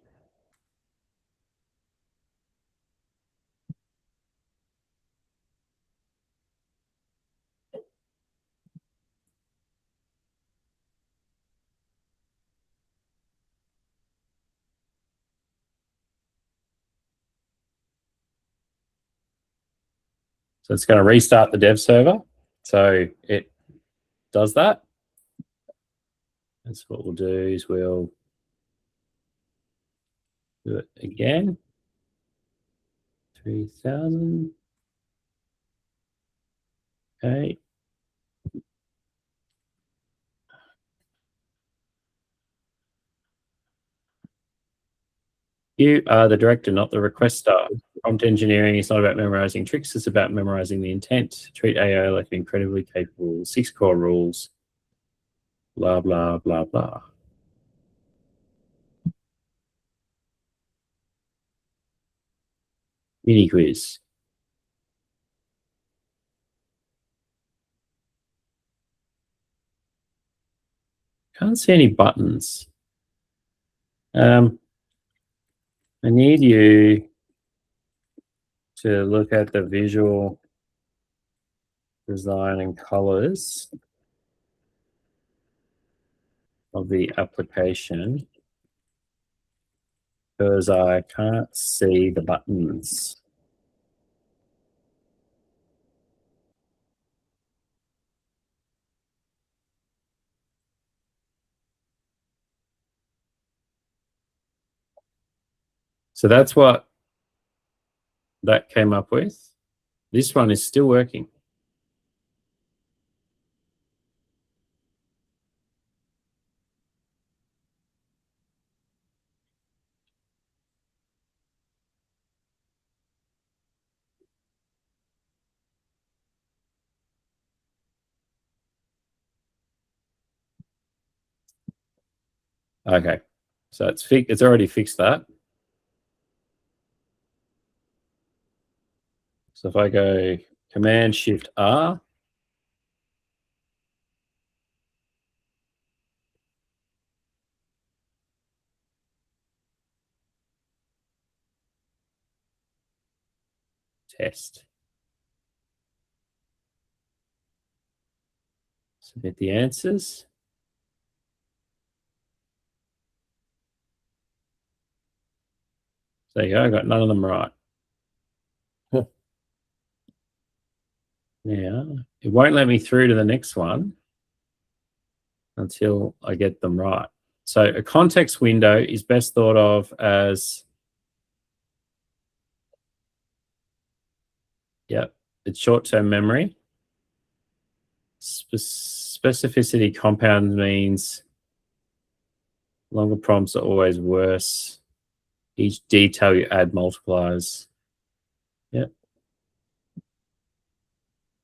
So it's going to restart the dev server. So it does that. That's what we'll do is we'll do it again. 3,000. Okay. You are the director, not the requester. Prompt engineering is not about memorizing tricks, it's about memorizing the intent. Treat AI like an incredibly capable 6 core rules. Blah, blah, blah, blah. Mini quiz. Can't see any buttons. I need you to look at the visual design and colors of the application because I can't see the buttons. So that's what that came up with. This one is still working. Okay, so it's already fixed that. So if I go Command Shift R, test. Submit the answers. So there you go, I got none of them right. Now, it won't let me through to the next one until I get them right. So a context window is best thought of as, it's short-term memory. Specificity compound means longer prompts are always worse. Each detail you add multiplies. Yep.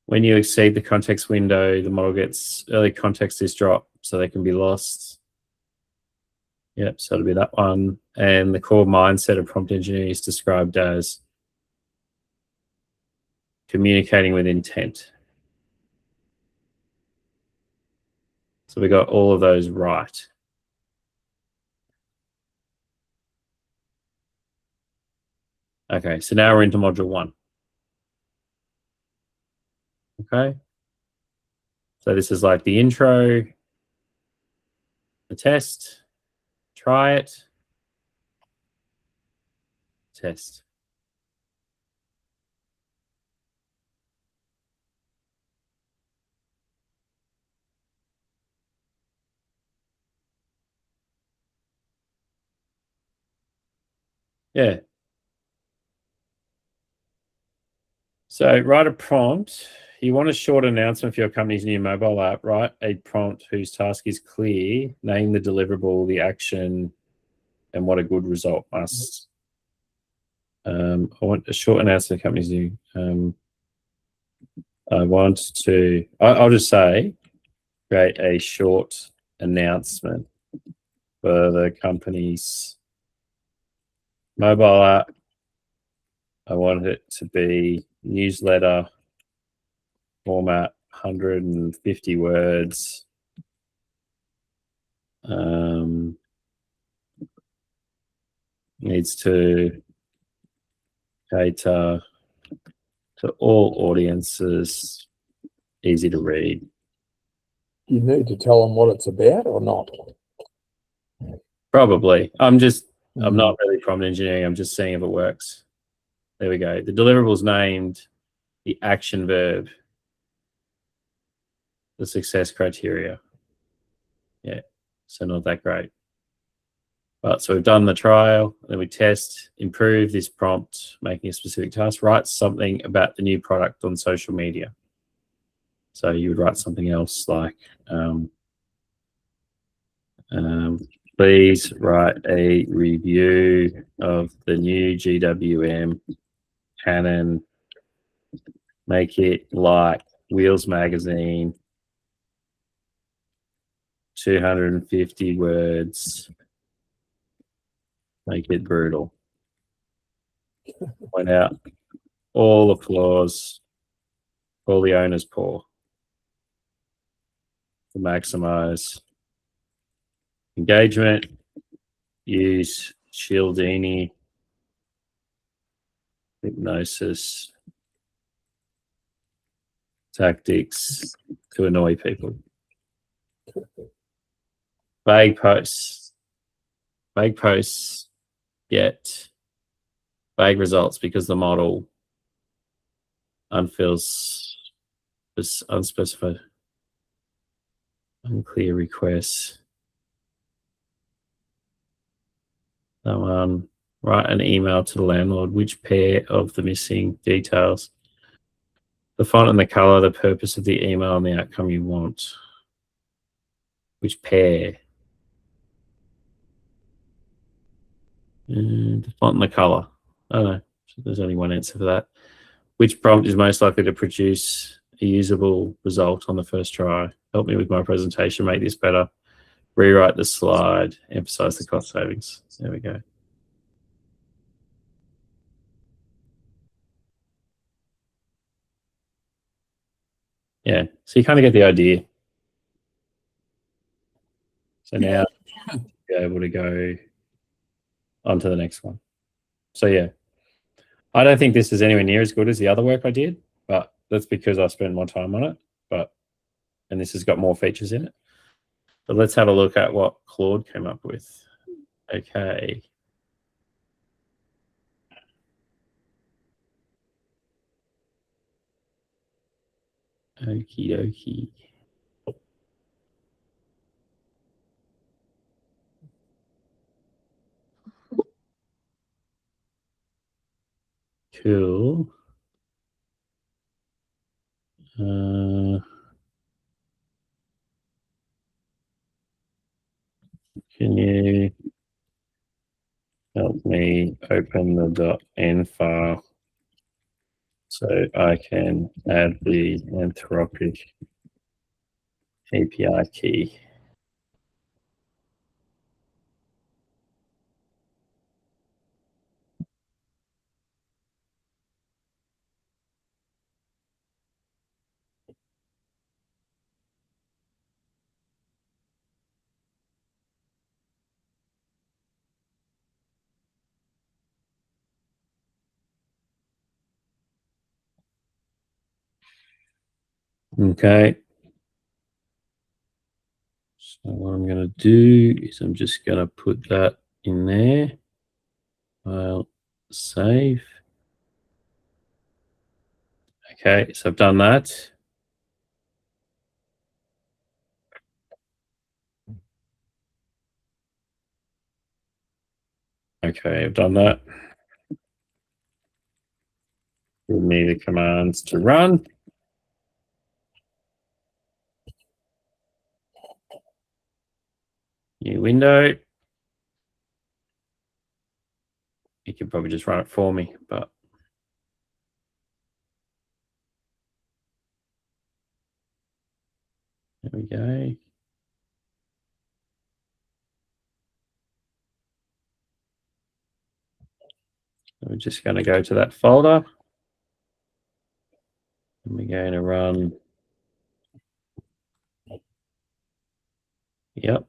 When you exceed the context window, the model gets early context is dropped, so they can be lost. Yep, so it'll be that one. And the core mindset of prompt engineering is described as communicating with intent. So we got all of those right. Okay, so now we're into module 1. Okay. So this is like the intro, the test, try it, test. Yeah. So write a prompt. You want a short announcement for your company's new mobile app. Write a prompt whose task is clear. Name the deliverable, the action, and what a good result must. I want a short announcement for the company's new. I want to, I'll just say, create a short announcement for the company's mobile app. I want it to be newsletter format, 150 words. Needs to cater to all audiences, easy to read. You need to tell them what it's about or not? Probably. I'm not really prompt engineering. I'm just seeing if it works. There we go. The deliverables named, the action verb, the success criteria. Yeah, so not that great. But so we've done the trial, then we test, improve this prompt, making a specific task, write something about the new product on social media. So you would write something else like, please write a review of the new GWM Canon. Make it like Wheels Magazine, 250 words. Make it brutal. Point out all the flaws, all the owner's poor. To maximize engagement, use Cialdini hypnosis tactics to annoy people. vague posts get vague results because the model unfills this unspecified, unclear requests. Someone write an email to the landlord. Which pair of the missing details? The font and the color, the purpose of the email, and the outcome you want. Which pair? The font and the color. I don't know. There's only one answer for that. Which prompt is most likely to produce a usable result on the first try? Help me with my presentation, make this better. Rewrite the slide, emphasize the cost savings. There we go. Yeah, so you kind of get the idea. So now you're able to go on to the next one. So yeah, I don't think this is anywhere near as good as the other work I did, but that's because I spent more time on it. And this has got more features in it. But let's have a look at what Claude came up with. Okay. Okie dokie. Cool. Can you help me open the .n file so I can add the Anthropic API key? Okay. So what I'm going to do is I'm just going to put that in there. File save. Okay, so I've done that. Okay, I've done that. Give me the commands to run. New window. You could probably just run it for me, but there we go. We're just going to go to that folder. And we're going to run. Yep.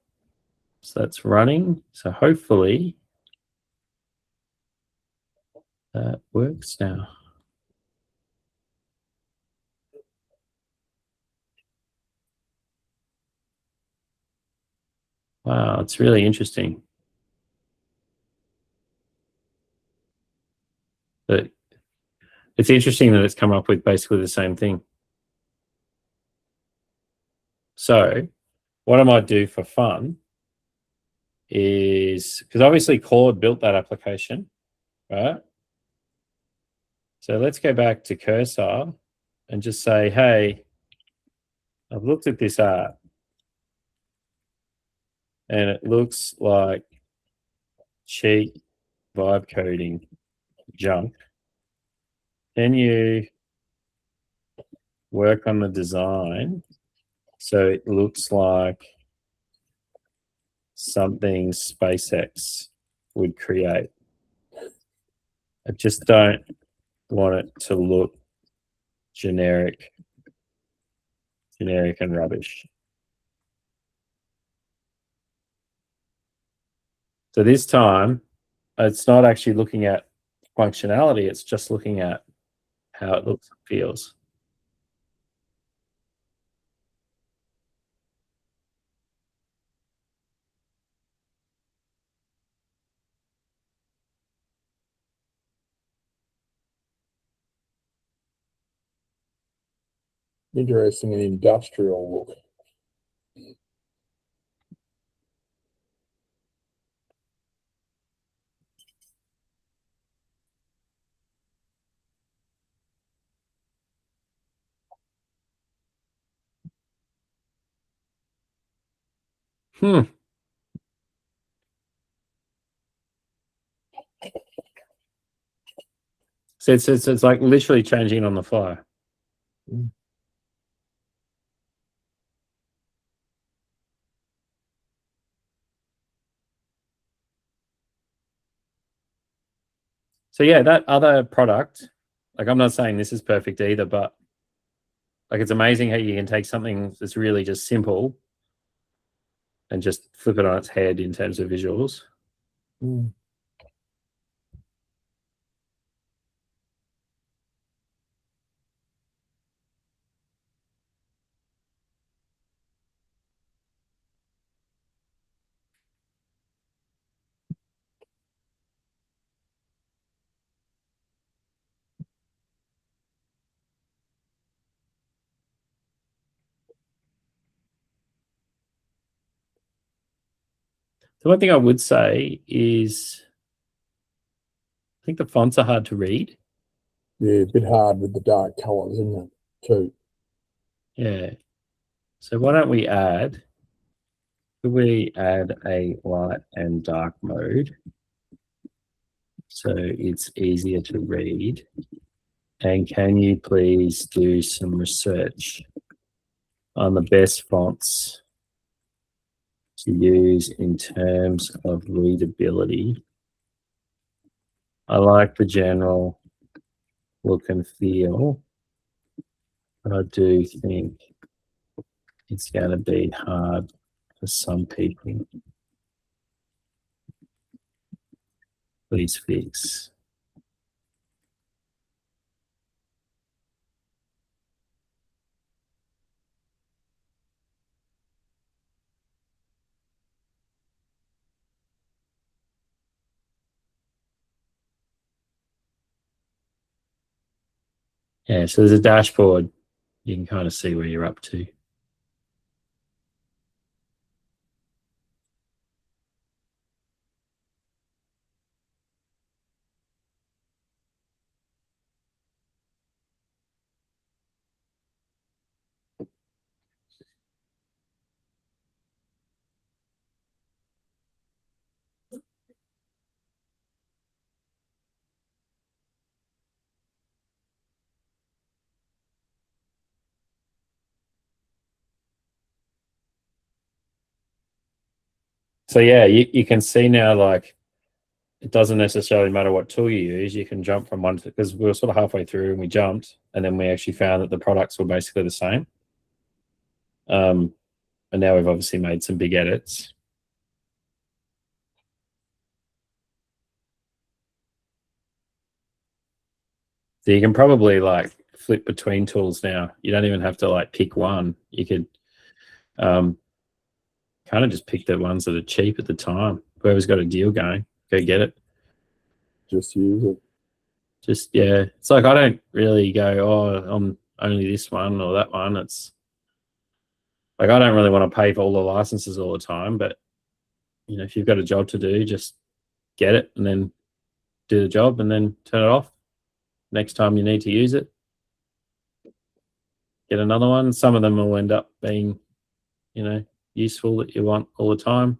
So that's running. So hopefully that works now. Wow, it's really interesting. But it's interesting that it's come up with basically the same thing. So what I might do for fun is, because obviously Claude built that application, right? So let's go back to Cursor and just say, hey, I've looked at this app and it looks like cheap vibe coding junk. Can you work on the design so it looks like something SpaceX would create? I just don't want it to look generic and rubbish. So this time, it's not actually looking at functionality, it's just looking at how it looks and feels. Interesting and industrial look. Hmm. So it's like literally changing on the fly. Mm. So yeah, that other product, like I'm not saying this is perfect either, but like it's amazing how you can take something that's really just simple and just flip it on its head in terms of visuals. Mm. The one thing I would say is I think the fonts are hard to read. Yeah, a bit hard with the dark colours, isn't it? Too. Yeah. So why don't we add, could we add a light and dark mode so it's easier to read? And can you please do some research on the best fonts to use in terms of readability? I like the general look and feel, but I do think it's going to be hard for some people. Please fix. Yeah, so there's a dashboard. You can kind of see where you're up to. So yeah, you can see now, like, it doesn't necessarily matter what tool you use. You can jump from one to, because we were sort of halfway through and we jumped, and then we actually found that the products were basically the same. And now we've obviously made some big edits. So you can probably like flip between tools now. You don't even have to like pick one. You could kind of just pick the ones that are cheap at the time. Whoever's got a deal going, go get it. Just use it. Just, yeah, it's like I don't really go, oh, I'm only this one or that one. It's like I don't really want to pay for all the licenses all the time, but you know, if you've got a job to do, just get it and then do the job and then turn it off. Next time you need to use it, get another one. Some of them will end up being, you know, useful that you want all the time.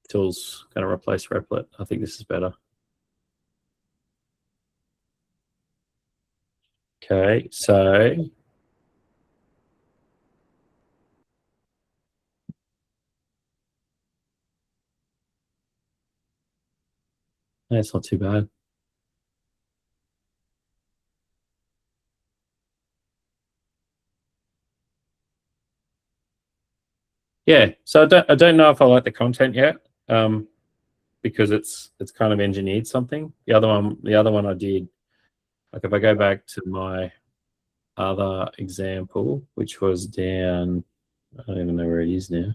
Tools going to replace Replit. I think this is better. Okay, so that's not too bad. Yeah, so I don't know if I like the content yet, because it's kind of engineered something. The other one I did, like if I go back to my other example, which was down I don't even know where it is now.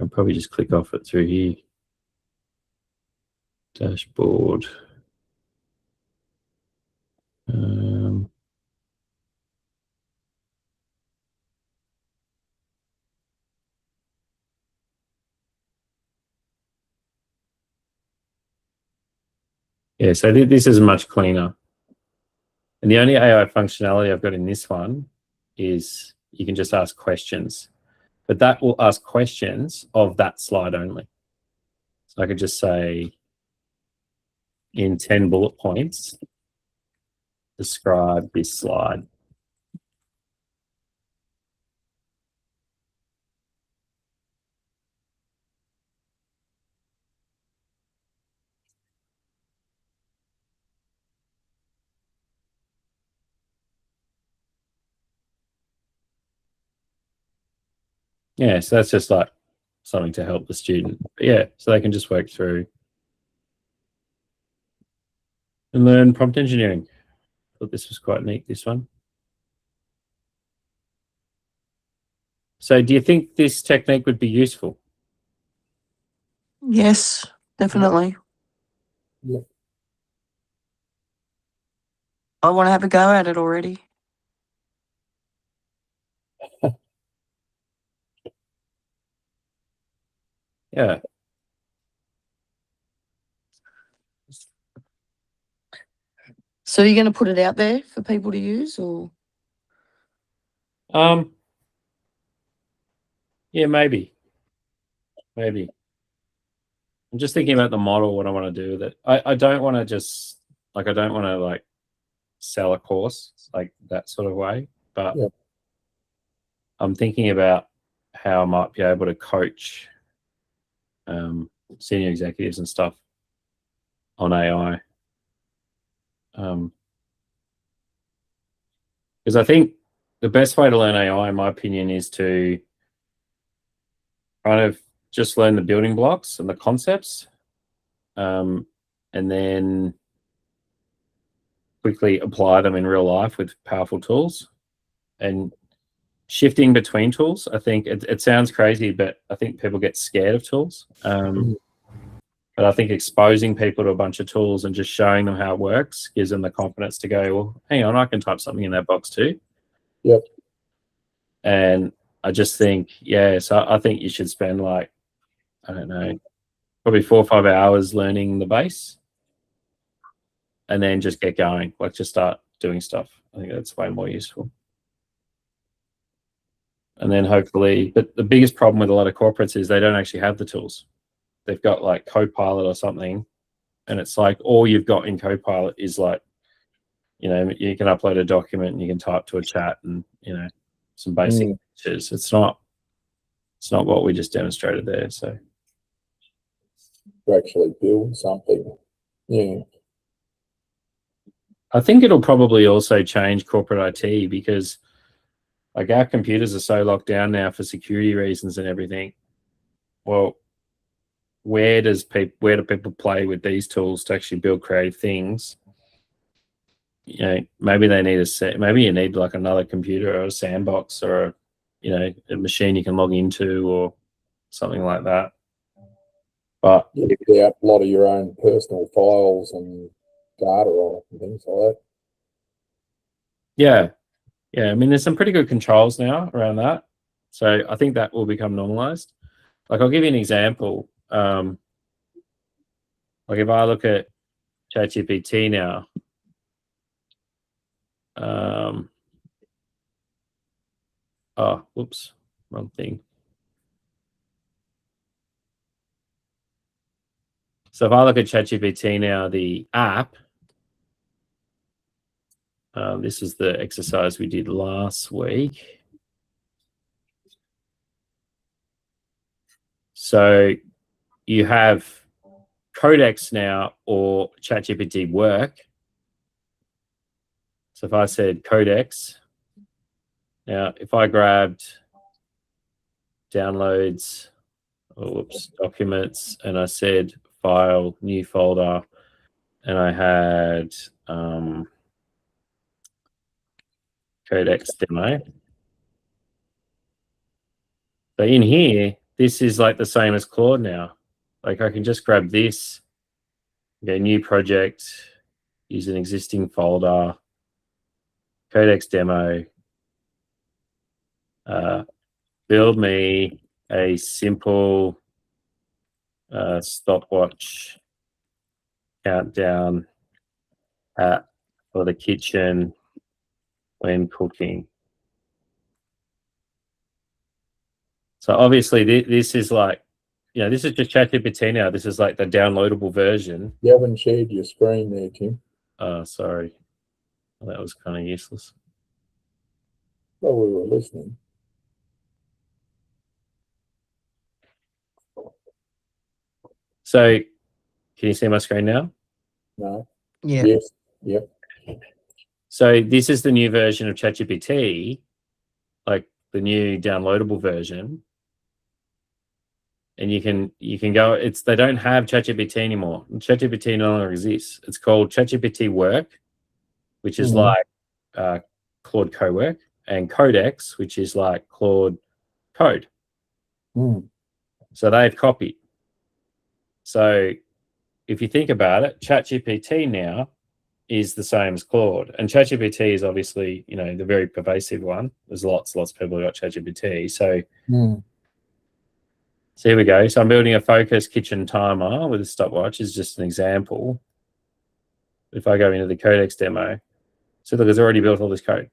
I'll probably just click off it through here. Dashboard. Yeah, so this is much cleaner. And the only AI functionality I've got in this one is you can just ask questions, but that will ask questions of that slide only. So I could just say, in 10 bullet points, describe this slide. Yeah, so that's just like something to help the student. But yeah, so they can just work through and learn prompt engineering. Thought this was quite neat, this one. So do you think this technique would be useful? Yes, definitely. Yeah. I want to have a go at it already. Yeah. So you're going to put it out there for people to use, or? Yeah, maybe. Maybe. I'm just thinking about the model, what I want to do with it. I don't want to just, like, I don't want to, like, sell a course, like, that sort of way. But yeah. I'm thinking about how I might be able to coach senior executives and stuff on AI. Because I think the best way to learn AI, in my opinion, is to kind of just learn the building blocks and the concepts, and then quickly apply them in real life with powerful tools. And shifting between tools, I think it sounds crazy, but I think people get scared of tools. But I think exposing people to a bunch of tools and just showing them how it works gives them the confidence to go, well, hang on, I can type something in that box too. Yep. And I just think, yeah, so I think you should spend, like, I don't know, probably 4 or 5 hours learning the base and then just get going, like just start doing stuff. I think that's way more useful. And then hopefully, but the biggest problem with a lot of corporates is they don't actually have the tools. They've got like Copilot or something, and it's like all you've got in Copilot is, like, you know, you can upload a document and you can type to a chat and, you know, some basic features. It's not what we just demonstrated there. So To actually build something. Yeah. I think it'll probably also change corporate IT, because, like, our computers are so locked down now for security reasons and everything. Well, where do people play with these tools to actually build creative things? You know, maybe they need maybe you need like another computer or a sandbox or, you know, a machine you can log into or something like that. But You get out a lot of your own personal files and data on it and things like that. yeah, I mean, there's some pretty good controls now around that. So I think that will become normalized. Like, I'll give you an example. Like, if I look at ChatGPT now, oh, whoops, wrong thing. So if I look at ChatGPT now, the app, this is the exercise we did last week. So you have Codex now or ChatGPT Work. So if I said Codex, now if I grabbed downloads, documents, and I said file, new folder, and I had Codex demo. So in here, this is like the same as Claude now. Like I can just grab this, go new project, use an existing folder, Codex demo, build me a simple stopwatch countdown for the kitchen when cooking. So obviously this is like, this is just ChatGPT now. This is like the downloadable version. You haven't shared your screen there, Tim. Oh, sorry. Well, that was kind of useless. Well, we were listening. So can you see my screen now? No. Yeah. Yes. Yep. So this is the new version of ChatGPT, like the new downloadable version. And you can go, they don't have ChatGPT anymore. ChatGPT no longer exists. It's called ChatGPT Work, which is like Claude Code, and Codex, which is like Claude Code. So they've copied. So if you think about it, ChatGPT now is the same as Claude. And ChatGPT is obviously, the very pervasive one. There's lots of people who got ChatGPT. So here we go. So I'm building a focus kitchen timer with a stopwatch is just an example. If I go into the Codex demo, so look, it's already built all this code.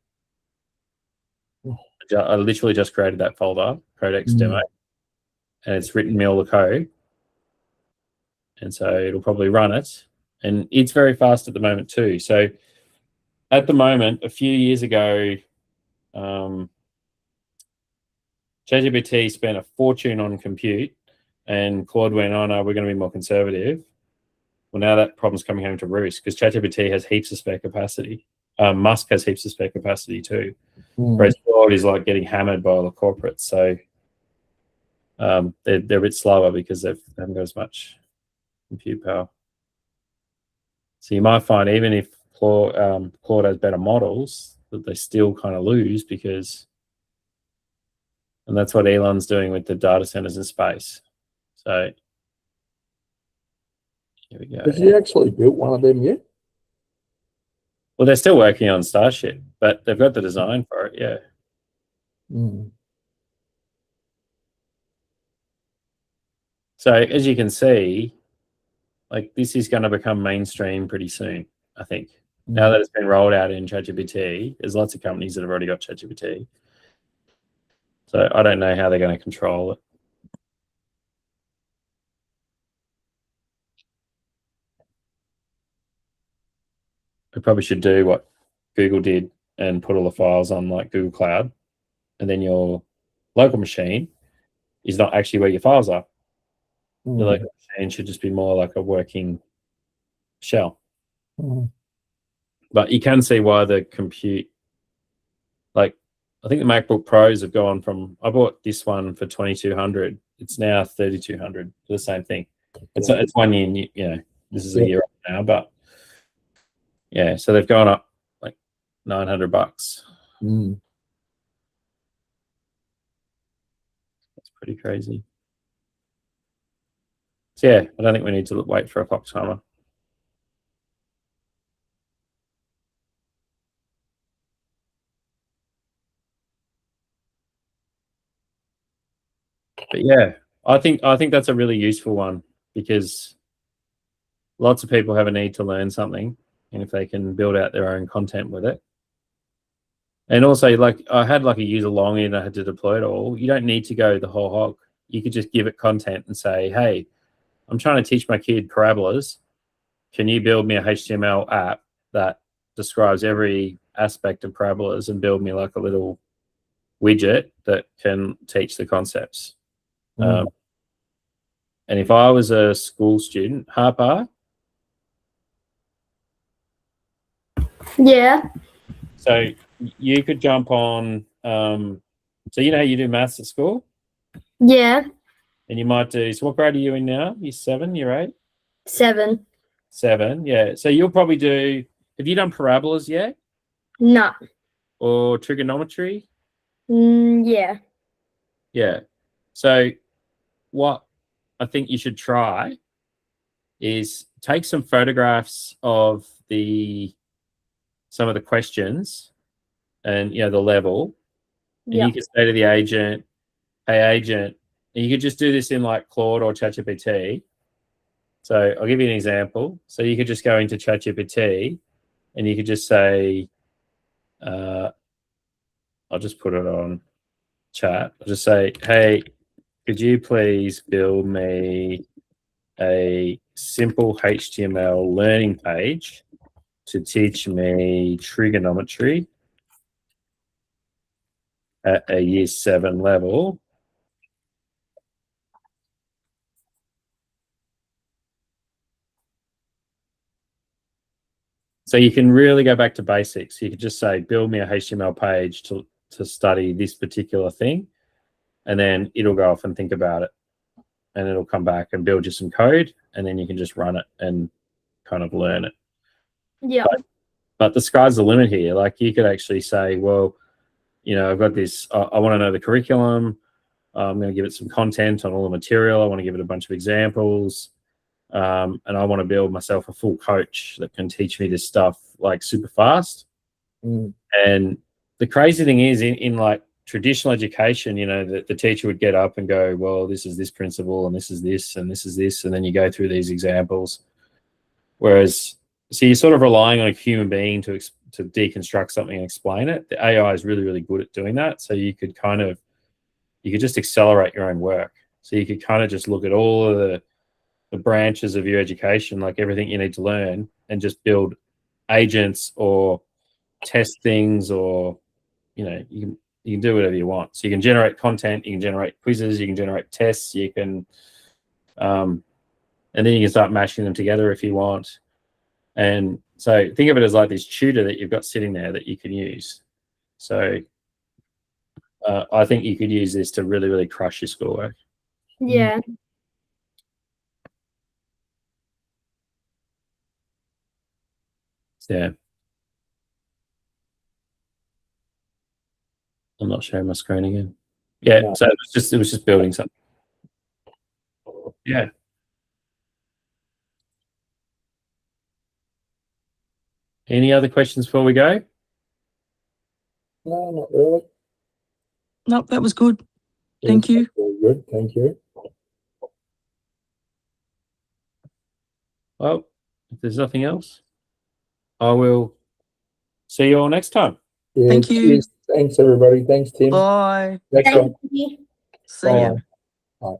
I literally just created that folder, Codex demo, and it's written me all the code. And so it'll probably run it. And it's very fast at the moment too. So at the moment, a few years ago, ChatGPT spent a fortune on compute, and Claude went, oh no, we're going to be more conservative. Well, now that problem's coming home to roost because ChatGPT has heaps of spare capacity. Musk has heaps of spare capacity too. Whereas Claude is like getting hammered by all the corporates. So they're a bit slower because they haven't got as much compute power. So you might find even if Claude has better models, that they still kind of lose because, and that's what Elon's doing with the data centers in space. So here we go. Has he actually built one of them yet? Well, they're still working on Starship, but they've got the design for it, yeah. So as you can see, like this is going to become mainstream pretty soon, I think. Now that it's been rolled out in ChatGPT, there's lots of companies that have already got ChatGPT. So I don't know how they're going to control it. We probably should do what Google did and put all the files on like Google Cloud, and then your local machine is not actually where your files are. The local machine should just be more like a working shell. But you can see why the compute, like I think the MacBook Pros have gone from, I bought this one for $2,200. It's now $3,200 for the same thing. It's 1 year, this is a year old now, but yeah, so they've gone up like $900. That's pretty crazy. So yeah, I don't think we need to wait for a clock timer. But yeah, I think that's a really useful one because lots of people have a need to learn something, and if they can build out their own content with it. And also, like I had like a user login, I had to deploy it all. You don't need to go the whole hog. You could just give it content and say, hey, I'm trying to teach my kid parabolas. Can you build me a HTML app that describes every aspect of parabolas and build me like a little widget that can teach the concepts? And if I was a school student, Harper. Yeah. So you could jump on, so you know how you do maths at school? Yeah. And you might do, so what grade are you in now? Year 7, year 8? 7. 7, yeah. So you'll probably do, have you done parabolas yet? No. or trigonometry? Yeah. Yeah. So what I think you should try is take some photographs of some of the questions and the level, and Yeah. you could say to the agent, "Hey, agent," and you could just do this in like Claude or ChatGPT. So I'll give you an example. So you could just go into ChatGPT, and you could just say, I'll just put it on chat. I'll just say, "Hey, could you please build me a simple HTML learning page to teach me trigonometry at a year 7 level?" So you can really go back to basics. You could just say, build me a HTML page to study this particular thing, and then it'll go off and think about it, and it'll come back and build you some code, and then you can just run it and kind of learn it. Yeah. But the sky's the limit here. Like, you could actually say, well, I've got this, I want to know the curriculum. I'm going to give it some content on all the material. I want to give it a bunch of examples. And I want to build myself a full coach that can teach me this stuff like super fast. And the crazy thing is, in like traditional education, the teacher would get up and go, well, this is this principle, and this is this, and this is this, and then you go through these examples. Whereas, so you're sort of relying on a human being to deconstruct something and explain it. The AI is really, really good at doing that. So you could just accelerate your own work. So you could kind of just look at all of the branches of your education, like everything you need to learn, and just build agents or test things, or you can do whatever you want. So you can generate content, you can generate quizzes, you can generate tests, you can and then you can start mashing them together if you want. And so think of it as like this tutor that you've got sitting there that you can use. So I think you could use this to really, really crush your schoolwork. Yeah. Yeah. I'm not sharing my screen again. Yeah, No. so it was just building something. Yeah. Any other questions before we go? No, not really. Nope, that was good. Yeah, Thank you. very good. Thank you. Well, if there's nothing else, I will see you all next time. Yeah, Thank you. cheers. Thanks, everybody. Thanks, Tim. Bye. Next one. Thank you. See ya. Bye. Bye.